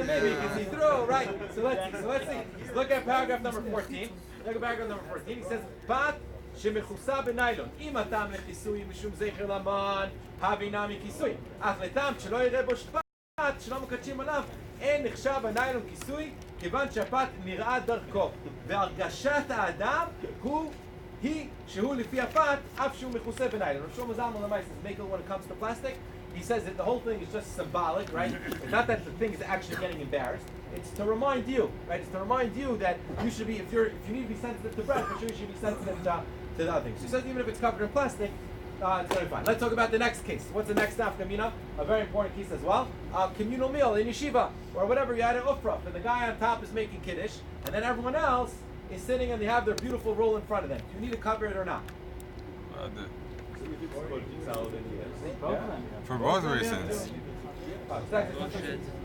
Maybe you can see through, right? So let's see. Look at paragraph number 14. Look at paragraph number 14. He says, "Bat שמכוסה בניילון, אם הטעם לכיסוי משום זכר למן, הבינה מכיסוי. אך לטעם שלא יראה בו שפט, שלא מקדשים עליו, אין נחשב הניילון כיסוי, כיוון שהפת נראה דרכו. והרגשת האדם היא שהוא לפי הפת, אף שהוא מכוסה בניילון. רב שלמה זלמן למעשה says, make it when it comes to plastic. He says that the whole thing is just symbolic, right? It's not that the thing is actually getting embarrassed. It's to remind you, right? It's to remind you that you should be, if you need to be sensitive to bread, for sure you should be sensitive to the other things. He says even if it's covered in plastic, it's going to be fine. Let's talk about the next case. What's the next nafka mina? A very important case as well. Communal meal in yeshiva or whatever. You had an ufra, and the guy on top is making kiddush, and then everyone else is sitting and they have their beautiful roll in front of them. Do you need to cover it or not? For both reasons.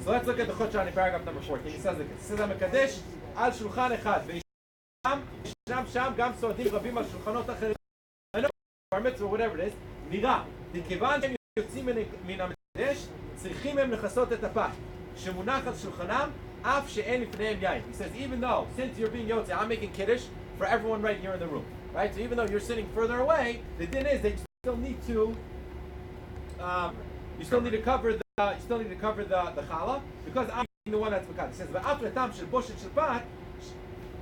So let's look at the chutcha in paragraph number 14. He says like this. It says המקדש על שולחן אחד וישם גם סועדים רבים על שולחנות אחרים. I know, bar mitzvah or whatever it is. נראה, מכיוון שהם יוצאים מן המקדש, צריכים הם לכסות את הפת שמונח על שולחנם אף שאין לפניהם יין. He says even though, since you're being yotze, I'm making kiddush for everyone right here in the room. Right? So even though you're sitting further away, the din is they still need to cover the challah because I'm the one that's makad. He says ואף לטעם של בושת של פת,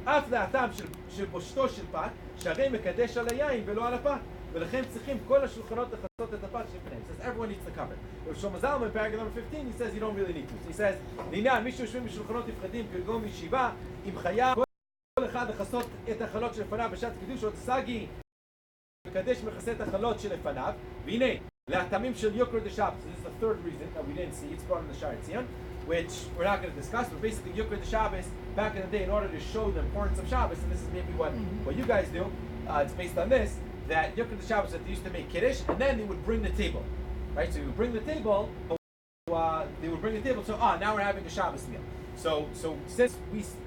אף לטעם של בושתו של פת, שהרי מקדש על היין ולא על הפת. ולכן צריכים כל השולחנות לכסות את הפת שלפניהם. He says everyone needs to cover. Rav Shlomo Zalman, paragraph number 15, he says you don't really need to. So he says, לעניין, מי שיושבים בשולחנות נפרדים כגון מישיבה, אם חייב כל אחד לכסות את החלות שלפניו בשעת קידוש או סגי, מקדש מכסה את החלות שלפניו, והנה, להטעמים של יוקר דשבת. So this is the third reason that we didn't see. It's brought in the Sha'ar Tzion, which we're not going to discuss, but basically Yokar the Shabbos back in the day in order to show the importance of Shabbos, and this is maybe what you guys do, it's based on this, that Yokar the Shabbos that they used to make Kiddush, and then they would bring the table, right? So you would bring the table, they would bring the table, so now we're having a Shabbos meal. So since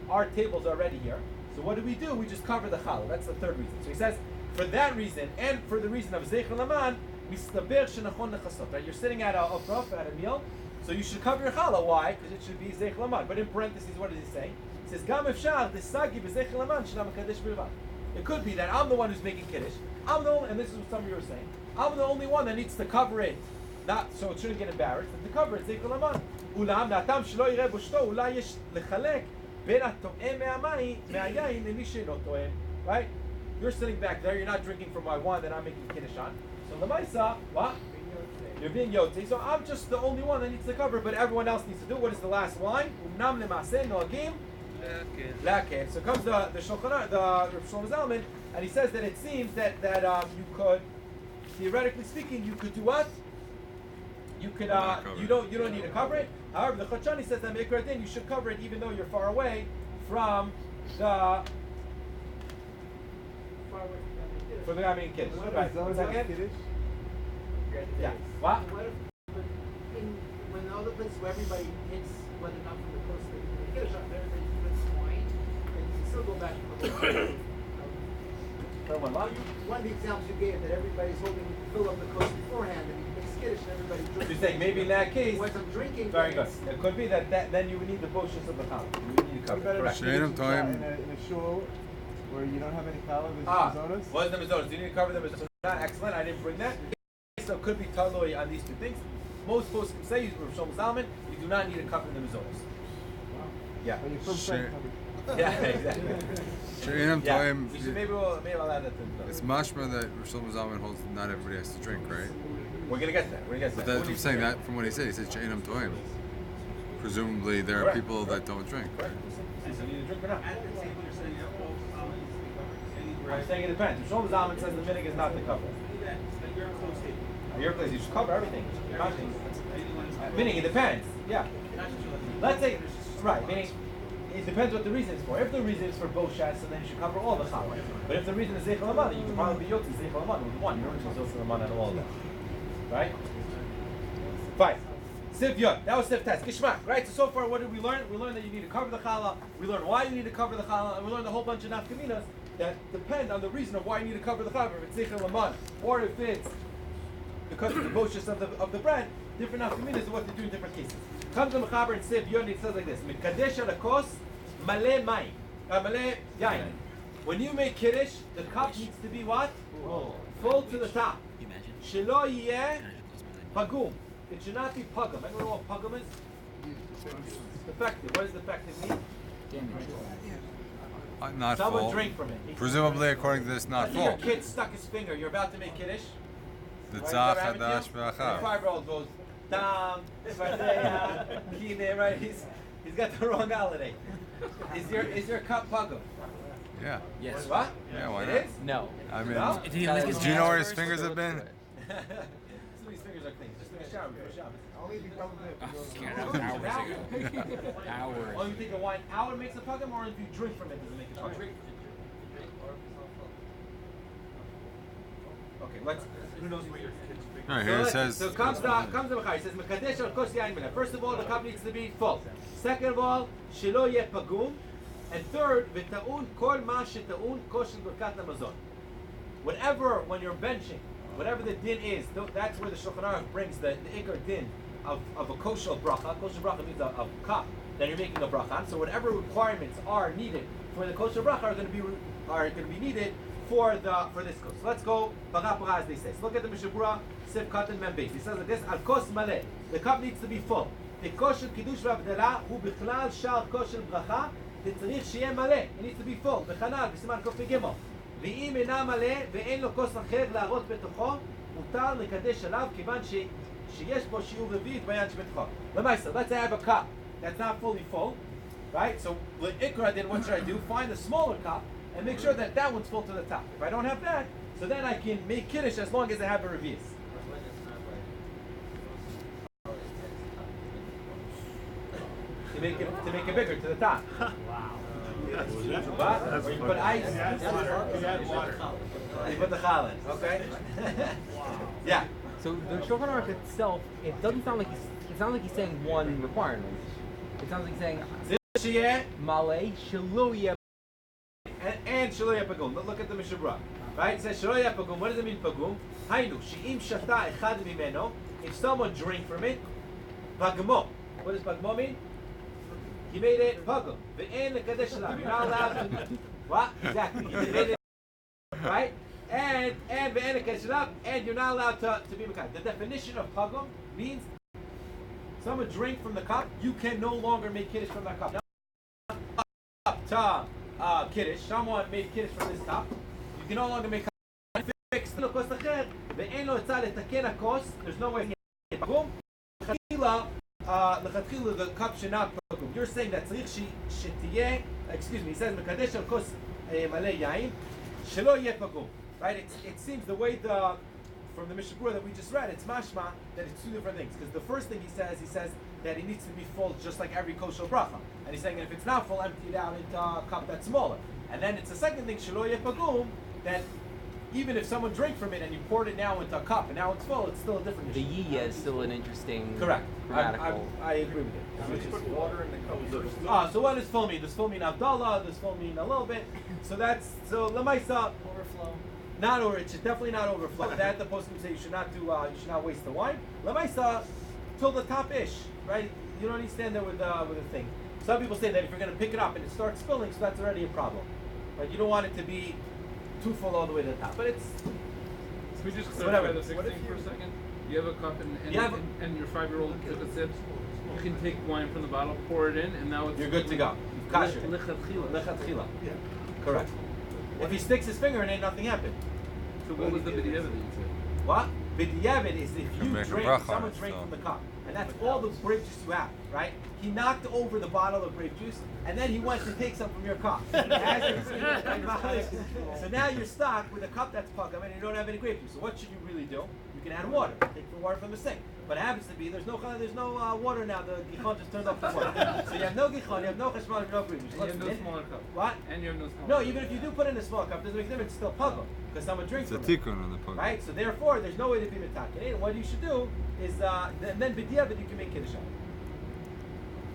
our tables are already here, so what do? We just cover the challah. That's the third reason. So he says, for that reason, and for the reason of Zeichel Laman, mistaber shenachon lechasot. Right? You're sitting at a meal, so you should cover your challah. Why? Because it should be Zeichel Laman. But in parentheses, what does he say? He says, Gam efshar desagi b'Zeichel Laman shena mekadesh bilvad. It could be that I'm the one who's making kiddush. I'm the only, and this is what some of you are saying. I'm the only one that needs to cover it, not so it shouldn't get embarrassed. And to cover it, Zeichel Laman. Ulam natam shelo yireh boshto ulai yesh lechalek ben hato'em me'ayayin lemí she'eno to'em. Right? You're sitting back there. You're not drinking from my wine that I'm making kiddush on. So lemaisa, what? You're being yotze. So I'm just the only one that needs to cover, but everyone else needs to do. What is the last line? Umnam lemaseh noagim laken. So comes the Shulchan, the Rav Shlomo Zalman, and he says that it seems that you could, theoretically speaking, you could do what? You could you don't need to cover it. However, the Chachani says that Mikra Din, you should cover it even though you're far away from the guy making kiddush. Right. 1 second. Yeah. What? What if when all the places where everybody hits whether or not from the coast they get a shot there, they put wine, and you still go back to the whole one of the examples you gave that everybody's hoping to fill up the coast beforehand and you make skittish and everybody drinks. You're saying maybe in that case. Once I'm drinking. Very good. It could be that then you would need the bushes of the challah. You would need to cover it. Correct. In a shul where you don't have any challah, there's mizonos. What is the mizonos? Do you need to cover the mizonos? Excellent. I didn't bring that. So it could be taloi on these two things. Most folks can say, Rav Shlomo Zalman, you do not need to cover the mizonos. Wow. Yeah. Yeah, exactly. Maybe I'll add that to it's mashma that Rav Shlomo Zalman holds not everybody has to drink, right? We're gonna get to that. But I'm saying that from what he said. He said She'enam Toim. Presumably there are people that don't drink. Right? So you need to drink or not? I'm saying it depends. Rav Shlomo Zalman says the minig is not to cover. Your place, you should cover everything. Meaning it depends. Yeah. Let's say, right. Meaning it depends what the reason is for. If the reason is for both shas, so then you should cover all the challah. But if the reason is Zeichel Laman, you can probably be yotze Zeichel Laman with one. You don't need Zeichel Laman on all of them. Right? Fine. Siv Yud. That was Siv Tes. Gishmak. Right? So far, what did we learn? We learned that you need to cover the challah. We learned why you need to cover the challah. And we learned a whole bunch of nafkaminas that depend on the reason of why you need to cover the challah. If it's Zichar Laman, or if it's because of the boshes of the bread, different nafkaminas of what to do in different cases. Comes the Mechaber and Siv Yud, and it says like this: Mikadesh alakos male mayim, male yain. When you make kiddush, the cup needs to be what? Full to the top. Shelo yeh pagum. It should not be pugum. Anyone know what pugum is? Defective. What does defective mean? Not Someone full. drink from it. Presumably, according to this, not full. Your kid stuck his finger. You're about to make kiddush. The Right? tzach Never happened to hadash you? v'achav. The 5-year-old goes, Dam, Svardeya, Kine, right? He's got the wrong holiday. Is your cup pugum? Yeah. Yes. What? Yeah, why It not? is? No. I mean, No? do you know where his fingers have been? Some of these fingers are clean. Just take a shower before Shabbos. Only if you come Hours. Only if you take a wine hour makes a pugum, or if you drink from it does it make a pugum? Okay, let's. Who knows where your kids? All right, here it says. So comes the Mechai. It says Mekadesh al kos yain mina. First of all, the cup needs to be full. Second of all, shelo yeh pagum. And third, v'ta'un kol ma sheta'un koshel berkat hamazon. Whatever, when you're benching, whatever the din is, that's where the Shulchan Aruch brings the ikar din of a kosher bracha. Kosher bracha means a cup that you're making a bracha on. So whatever requirements are needed for the kosher bracha are going to be needed for this kos. So let's go para as they say. So look at the Mishabura Sif Katan Mem Beis. He says like this: Al kos maleh. The cup needs to be full. The kosher kiddush v'avdala hu bichlal shal kosher bracha. It needs to be full. בחנל, בסימן קופי ג' ואם אינה מלא ואין לו כוס אחר להראות בתוכו, מותר לקדש עליו כיוון שיש בו שיעור רביעי בעניין שבתוכו. למעשה, let's say I have a cup that's not fully full, right? So with Ikra then what should I do? Find a smaller cup and make sure that one's full to the top. If I don't have that, so then I can make Kiddush as long as I have a revius. To make it bigger to the top. Wow. Or you put ice. You put the challah. Okay. Yeah. So the Shulchan Aruch itself, it doesn't sound like he's saying one requirement. It sounds like he's saying Malay Shaluya and Shaluya Pagum. Look at the Mishabra. Right? It says Shaluya Pagum. What does it mean Pagum? Hainu She'im Shata Echad Mimeno. If someone drink from it, Pagmo. What does Pagmo mean? He made it pugum. Ve'en lekadesh alav. You're not allowed to. What? Exactly. He made it right. And ve'en lekadesh alav. And you're not allowed to be mekad. The definition of pugum means someone drink from the cup. You can no longer make kiddush from that cup. Now, up to kiddush. Someone made kiddush from this cup. You can no longer make fix the kos acher. Ve'en lo etzah letaken hakos. There's no way to get pugum. The cup should not pugum. You're saying that tzarich shetiyeh, excuse me, he says mekadesh al kos malei yain shelo yeh pugum. Right? It seems the way from the Mishabura that we just read, it's mashma that it's two different things. Because the first thing he says that it needs to be full just like every kosher bracha. And he's saying that if it's not full, empty it out into a cup that's smaller. And then it's the second thing, shelo yeh pugum, that even if someone drank from it and you poured it now into a cup and now it's full, it's still a different issue. The yiyah is still an interesting correct. grammatical. I agree with it. How much put water in the cup? So what does full mean? Does full mean Abdallah? Does full mean a little bit? So Lamaisa. Overflow. Not over. It should definitely not overflow. That the poskim say you should not do. You should not waste the wine. Lamaisa till the top ish, right? You don't need to stand there with a thing. Some people say that if you're going to pick it up and it starts spilling, so that's already a problem. Right? You don't want it to be too full all the way to the top. But it's. Can we just clarify the thing for a second? You have a cup and your 5-year-old took a sip. You can take wine from the bottle, pour it in, and now it's... You're good to go. Kasher. Lechatchila. Yeah. Correct. If he sticks his finger in it, nothing happened. So what was the b'diavad that you said? What? B'diavad is if you make a drink, bracha someone on it, drank so. from the cup. And that's all the grape juice you have, right? He knocked over the bottle of grape juice, and then he went to take some from your cup. So now you're stuck with a cup that's pugum and you don't have any grape juice. So what should you really do? You can add water. Take the water from the sink. But it happens to be there's no water now. The gichon just turned off the water. So you have no gichon, you have no cheshbon, you have no grape juice. And you have no smaller cup. What? And you have no smaller No, cup. even if you do put in a small cup, doesn't make a difference. It's still pugum because someone drinks It's a from it. tikkun on the pugum. Right? So therefore, there's no way to be metakin. And what you should do is then b'diavad you can make kiddush on it.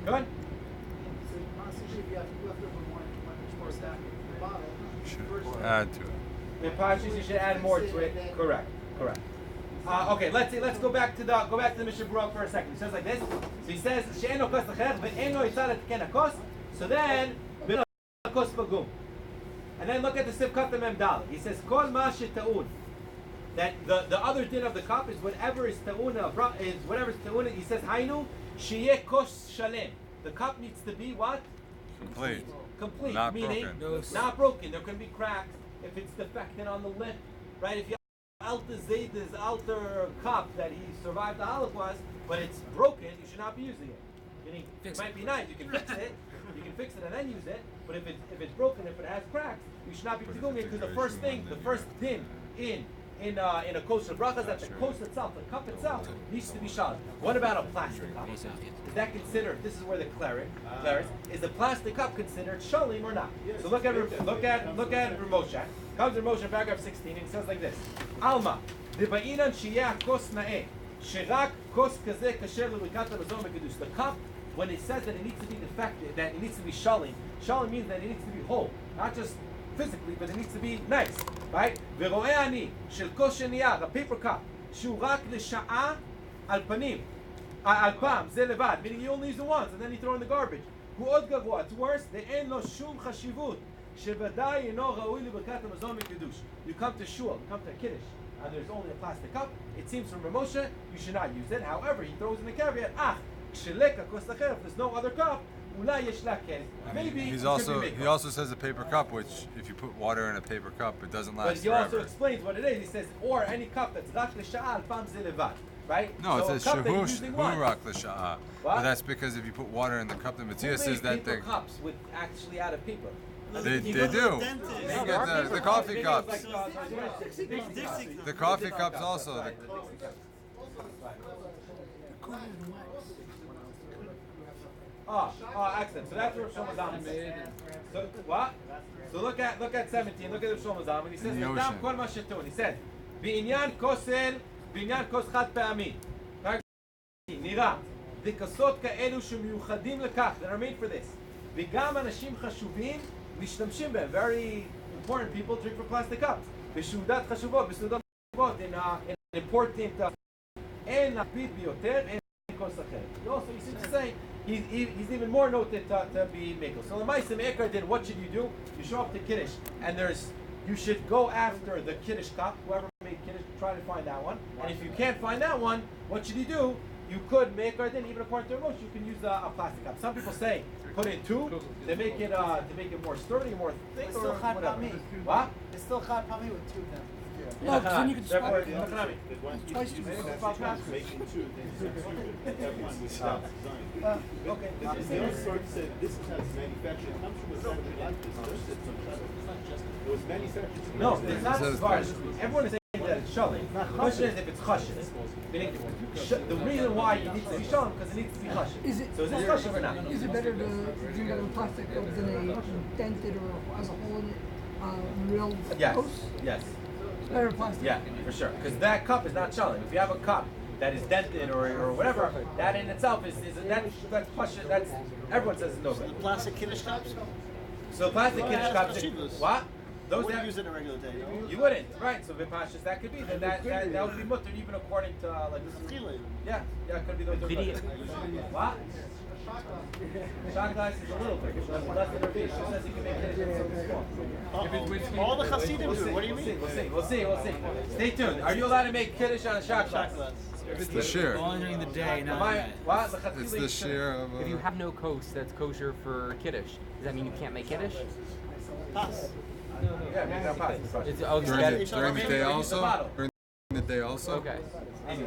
Go on. So possibly if you have leftover wine, you might pour that in the bottle. First, Add to it. In Pashas, you should add more to it. Correct. Okay, let's go back to the Mishnah Berurah for a second. He says like this. So he says she'eno kos l'cherech ve'eno yitzad etken hakos. So then b'no kos bagum. And then look at the Semichat Chaver. He says kol ma she'ta'un. That the other din of the cup is whatever is ta'una is whatever is ta'una. He says hainu sheyeh kos shalem. The cup needs to be what? Complete. Complete, Not meaning broken. not broken. There can be cracks if it's defected on the lip, right? If you have Alta Zayda's altar cup that he survived the Holocaust, but it's broken, you should not be using it. Meaning, it might be nice, you can fix it, and then use it. But if it's broken, if it has cracks, you should not be doing it because the first din in a kosher bracha is that the kos itself, the cup itself, needs to be shalom. What about a plastic cup? Is that considered? This is where the clarice is the plastic cup considered shalom or not? So look at Ramosha. Comes in Ramosha, paragraph 16, and it says like this: Alma debainan shiyah kos nae shirak kos kazeh kasher l'rikat hazon mekadus. The cup, when it says that it needs to be defective, that it needs to be shalom means that it needs to be whole, not just physically, but it needs to be nice, right? ורואה אני של כוס נייר, a paper cup, שהוא רק לשעה על פנים, על פעם, זה לבד, meaning you only use it once and then you throw in the garbage. הוא עוד גרוע, it's worse, ואין לו שום חשיבות, שוודאי אינו ראוי לברכת המזון מקידוש. You come to shul, you come to a kiddush, and there's only a plastic cup. It seems from Ramosha, you should not use it. However, he throws in the caveat, כשלקה כוס אחר, if there's no other cup, maybe he also says a paper cup, which if you put water in a paper cup, it doesn't last But he forever. also explains what it is. He says, or any cup that's rak l'sha'ah al-pam ze levad, right? No, so it says shahu rak l'sha'ah. But that's because if you put water in the cup, the Matthias says that paper cups with actually out of paper. They do. The coffee cups. The coffee cups also. Excellent. So that's where Shlomo Zalman says. So what? So look at 17. Look at the Shlomo Zalman. He says, "V'tam kol ma shetun." He said, "B'inyan kos chad pe'ami." נראה, דקסות כאלו שמיוחדים לכך, that are made for this. וגם אנשים חשובים משתמשים בהם. Very important people drink from plastic cups. בסעודת חשובות, בסעודות חשובות, in important, אין נקפיד ביותר, אין כוס אחרת. Also, he seems to say, he's even more noted to be Mikkel. So the Ma'aseh Me'ikar did, what should you do? You show up to Kiddush, and you should go after the Kiddush cup, whoever made Kiddush, try to find that one. And if you can't find that one, what should you do? You could make, or then even according to Rosh, you can use a plastic cup. Some people say put in two to make it more sturdy, more thick, or whatever. What? It's still chad pami with two then. No, because then you can swap it. Twice too making two, then everyone without design. Okay. The other sort said this has manufactured. It comes from a country like this. It was manufactured. No, it's not as far as everyone is saying that it's shalom. The question is if it's chashiv. Meaning, the reason why it needs to be shalom because it needs to be chashiv. So is it chashiv or not? Is it better to do that in plastic than a dented or as a whole real coast? Yes. Better plastic. Yeah, for sure. Because that cup is not shalom. If you have a cup that is dented or whatever, that in itself is that's everyone says it's no good. Plastic kiddush cups? So plastic kiddush cups. What? Those wouldn't use it in a regular day. You wouldn't, right? So vipashas that could be then that would be mutter even according to like this. Yeah, it could be those. What? Shot glass is a little bit less than a fish. She says you can make it small. All the Hasidim do. What do you mean? We'll see. Stay tuned. Are you allowed to make kiddush on a shot glass? It's the shear. Only during the day, not at night. It's the shear of. If you have no kos that's kosher for kiddush, does that mean you can't make kiddush? Pass. During the day also? During the day also? Okay.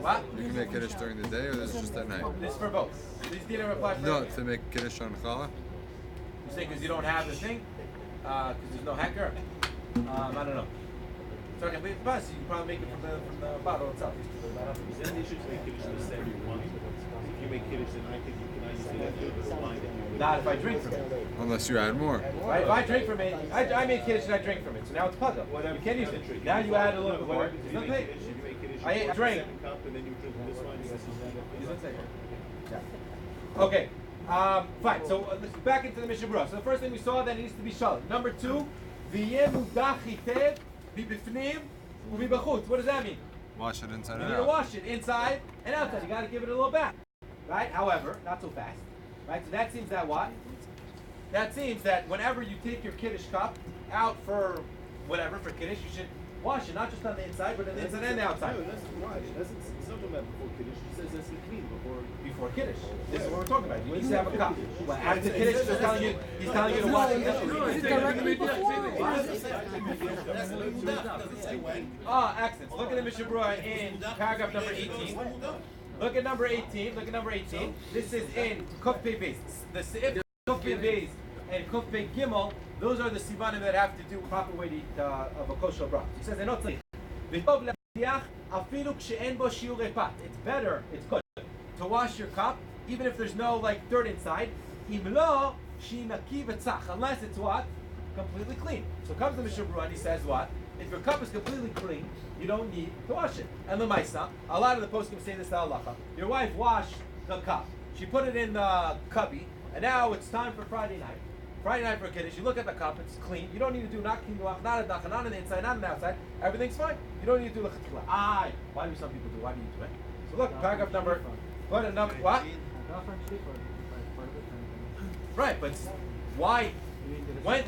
What? You can make kiddush during the day or this is just at night? This for both. These didn't reply for No, to make kiddush on challah? You say because you don't have the thing? Because there's no hacker? I don't know. So if it's bus, you can probably make it from the bottle itself. Then they should make kiddush the same you want. If you make kiddush, then I think you can use the wine that you Not if I drink from it. Unless you add more. Right? If I drink from it, I made kiddush and I drink from it. So now it's puzzle. You can't use it. Now you add a little bit more. It's okay. Kiddush, I you pour drink. the second cup, and then you drink this one. Okay. Fine. So let's back into the Mishnah Berurah. So the first thing we saw that it needs to be shalom. Number two, v'yeh mudach hitev b'bifnim u'b'bachutz. What does that mean? Wash it inside You and need to out. wash it inside and outside. You got to give it a little bath, right? However, not so fast, right? So that seems that what? That seems that whenever you take your Kiddush cup out for whatever, for Kiddush, you should wash it, not just on the inside, but on the inside and the outside. No, that's wash. That's something about before Kiddush. It says that's clean Before Kiddush. This is what we're talking about. You need to have a cup. Well, after Kiddush, he's telling you to wash it. Excellent. Look at the Mishnah Berurah in paragraph number 18. Look at number 18. Look at number 18. This is in Kuf Pei Beis. The Seif Kuf Pei Beis and Kuf Pei Gimel. Those are the sivanim that have to do with proper way to eat of a kosher brach. He says, it's better, it's good to wash your cup, even if there's no like dirt inside. Unless it's what? Completely clean. So comes the Mishnah Berurah and he says what? If your cup is completely clean, you don't need to wash it. And the Maisa, a lot of the poskim say this to halacha. Your wife washed the cup. She put it in the cubby, and now it's time for Friday night. Friday night for Kiddush, you look at the cup, it's clean. You don't need to do not a dacha, not on the inside, not on the outside. Everything's fine. You don't need to do lechatchila. Why do some people do? Why do you do it? So look, paragraph number, what? Right, but why? When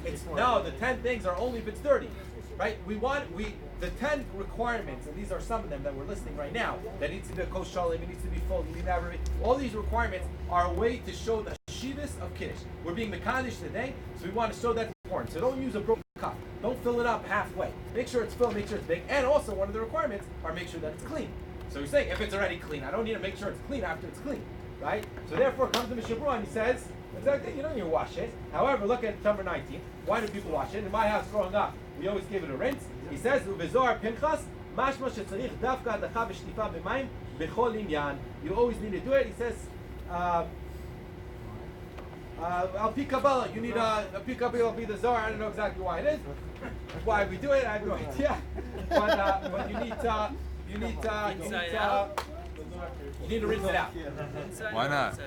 it's no, the 10 things are only if it's dirty, right? The 10 requirements, and these are some of them that we're listing right now. That needs to be a kos shalim, it needs to be full, you need to have all these requirements are a way to show the shivas of Kiddush. We're being Mekadosh today, so we want to show that's important. So don't use a broken cup. Don't fill it up halfway. Make sure it's filled, make sure it's big, and also one of the requirements are make sure that it's clean. So he's saying if it's already clean, I don't need to make sure it's clean after it's clean, right? So therefore comes the Mishnah Berurah and he says, exactly, you don't need to wash it. However, look at number 19. Why do people wash it? In my house growing up, we always give it a rinse. He says, "Uvezor Pinchas, mashma shetzarich dafka adlacha v'shtifa b'mayim b'chol inyan." You always need to do it. He says, "Al pi kabbalah." You need a pi kabbalah be the zor. I don't know exactly why it is. Why we do it, I have no idea. But you need to rinse it out. Why not?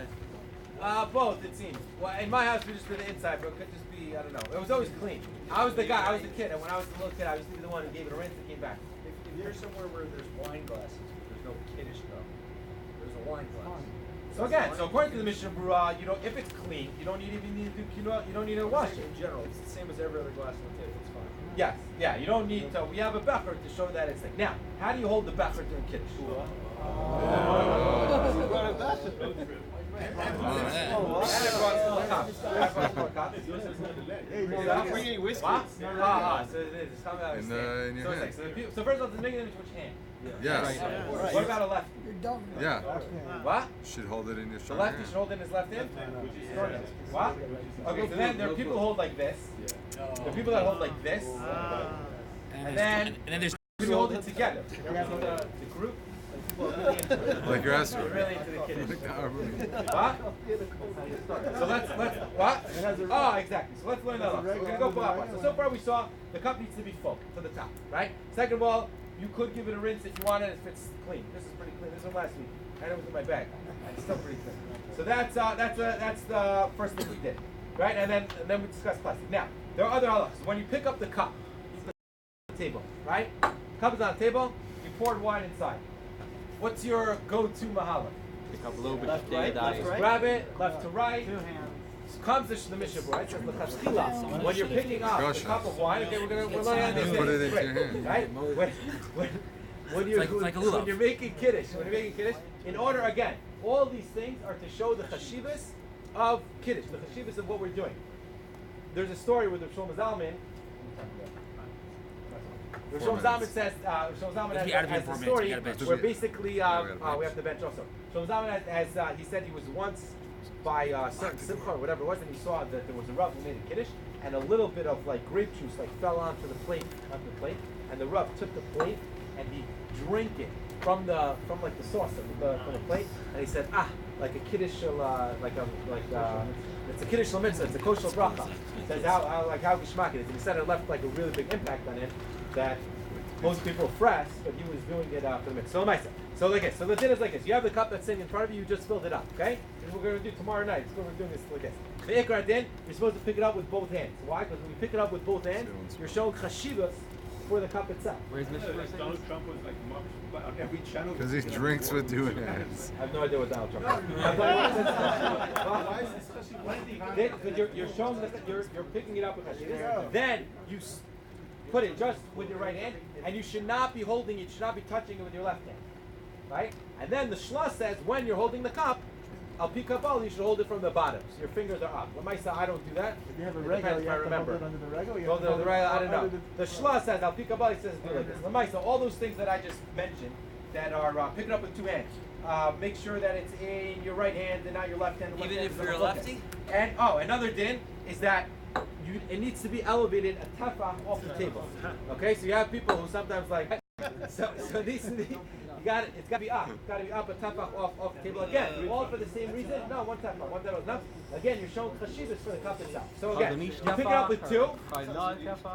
Both, it seems. Well, in my house, we just did the inside, but it could just be, I don't know. It was always clean. I was the guy, I was the kid, and when I was the little kid, I used to be the one who gave it a rinse and came back. If you're somewhere where there's wine glasses, there's no Kiddush cup. There's a wine glass. So again, so according to the Mishnah Berurah, if it's clean, you don't need to wash it. In general, it's the same as every other glass on the table. It's fine. Yes, yeah, you don't need to. We have a becher to show that it's like. Now, how do you hold the becher during Kiddush? Bring any whiskey. So first of all, to make it in which hand? Yes. Right. What about a lefty? Yeah. What? Should hold it in your The strong lefty hand. should hold it in his left hand? What? Okay, so then there are people who hold like this. There are people that hold like this. And then there's people who hold it together. So the group. People are really into it. Like your escort. They're really into the Kiddush. Like the army. What? So let's what? Oh, exactly. So let's learn that off. So we're gonna go pull out one. So far we saw the cup needs to be full to the top, right? Second of all, you could give it a rinse if you wanted if it's clean. This is pretty clean. This was last week, and it was in my bag. It's still pretty clean. So that's the first thing we did, right? And then we discussed plastic. Now there are other halachas. When you pick up the cup, it's the table, right? Cup is on the table. You poured wine inside. What's your go-to mahala? Pick up a little bit Left, of right, daylight. left, right. Grab it, left to right. 2 hands. Comes the Mishnah Berurah. It says l'chashchila. When you're picking up a cup of wine, okay, we're learning how to do Put it this. into your hand. Right? When you're making kiddush, in order again, all these things are to show the chashivas of kiddush, the chashivas of what we're doing. There's a story with the Shlomo Zalman. The Shlomo Zalman says, Shlomo Zalman has a story where basically, we have to bench also. Shlomo Zalman has, he said he was once by certain simcha or whatever it was, and he saw that there was a Rav who made a kiddush, and a little bit of like grape juice like fell onto the plate, and the Rav took the plate and he drank it from the saucer from the plate, and he said, like a kiddush, it's a kiddush l'mitzvah, it's a kosher bracha. He says how gishmak it is, and he said it left like a really big impact on him. That most people fresh, but he was doing it for the mix. So so like this. So the din is like this. You have the cup that's sitting in front of you. You just filled it up. Okay. And we're going to do tomorrow night. So we're doing this like this. The ikra din, you're supposed to pick it up with both hands. Why? Because when you pick it up with both hands, you're showing chashivas for the cup itself. Where's Mr. Donald Trump was like on every channel. Because he drinks with two hands. I have no idea what Donald Trump is. Because you're showing that you're picking it up with chashivas. Then you put it just with your right hand, and you should not be holding it. You should not be touching it with your left hand, right? And then the shla says when you're holding the cup, al pi kabal, you should hold it from the bottom, so your fingers are up. Lamaisa, I don't do that. If you have a It regular, depends you if I have to hold remember. it under the regular. Well, the regular, I don't know. The shla says al pi kabal, he says do like this. Lamaisa, all those things that I just mentioned that are pick it up with two hands. Make sure that it's in your right hand and not your left hand. Even if you're a lefty? And another din is that it needs to be elevated a tefach off the table. Okay, so you have people who sometimes like so these you got it. It's got to be up. It's got to be up a tefach off the table. Again, all for the same reason. No, one tefach is enough. Again, you're showing chashivas for the cup itself. So again, you pick it up with two.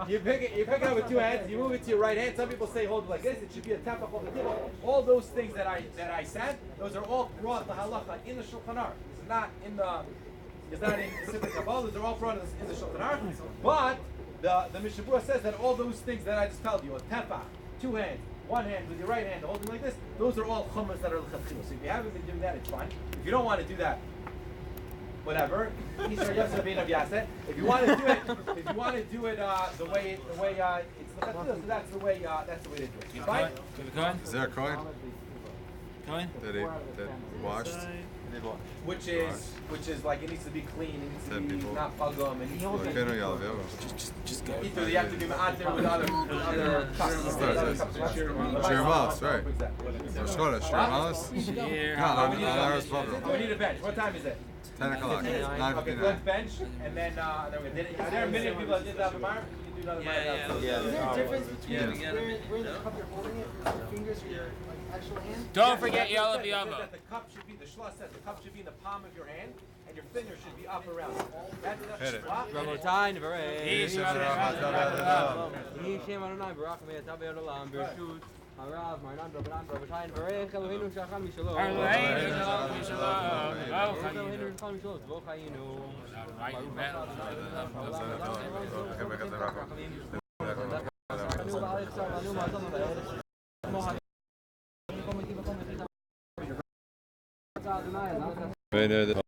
You pick it up with two hands. You move it to your right hand. Some people say hold it like this. It should be a tefach off the table. All those things that I said, those are all brought the halacha in the Shulchan Aruch. It's not in the. It's not in specific Kabbalah, they're all brought in the Shulchan Aruch. But the Mishabura says that all those things that I just told you, a tefach, two hands, one hand with your right hand holding like this, those are all chumras that are l'chatchila. So if you haven't been doing that, it's fine. If you don't want to do that, whatever. If you want to do it, the way it's l'chatchila, so that's the way to do it. Fine? Is there a coin? Coin? That washed? Which is like it needs to be clean, it needs to be not pagum, it needs to be Just go. either you have to be out there with other cups. Shirmalas, right? We need a bench. What time is it? 10 o'clock. Okay, 9:59. let's bench, and then we're gonna. Is there a million people that did that for Myra? You can do another Myra. Is there a difference between where the cup you're holding it, with your fingers or your actual hand? Don't forget your The cup should be, the shla says the cup should be in the palm of your hand, and your finger should be up around it. That's Hit it. Rabotai, Nevarei. Yishem Adonai Yishem Adonai, Baruch Me'atav Yodolam, Bershut, Harav, Marnan, Rabbanan, Rabotai, Nevarei, Eloheinu Shacham Mishalom. Eloheinu Shacham Mishalom. Eloheinu Shacham Mishalom, Zvochayinu. Baruch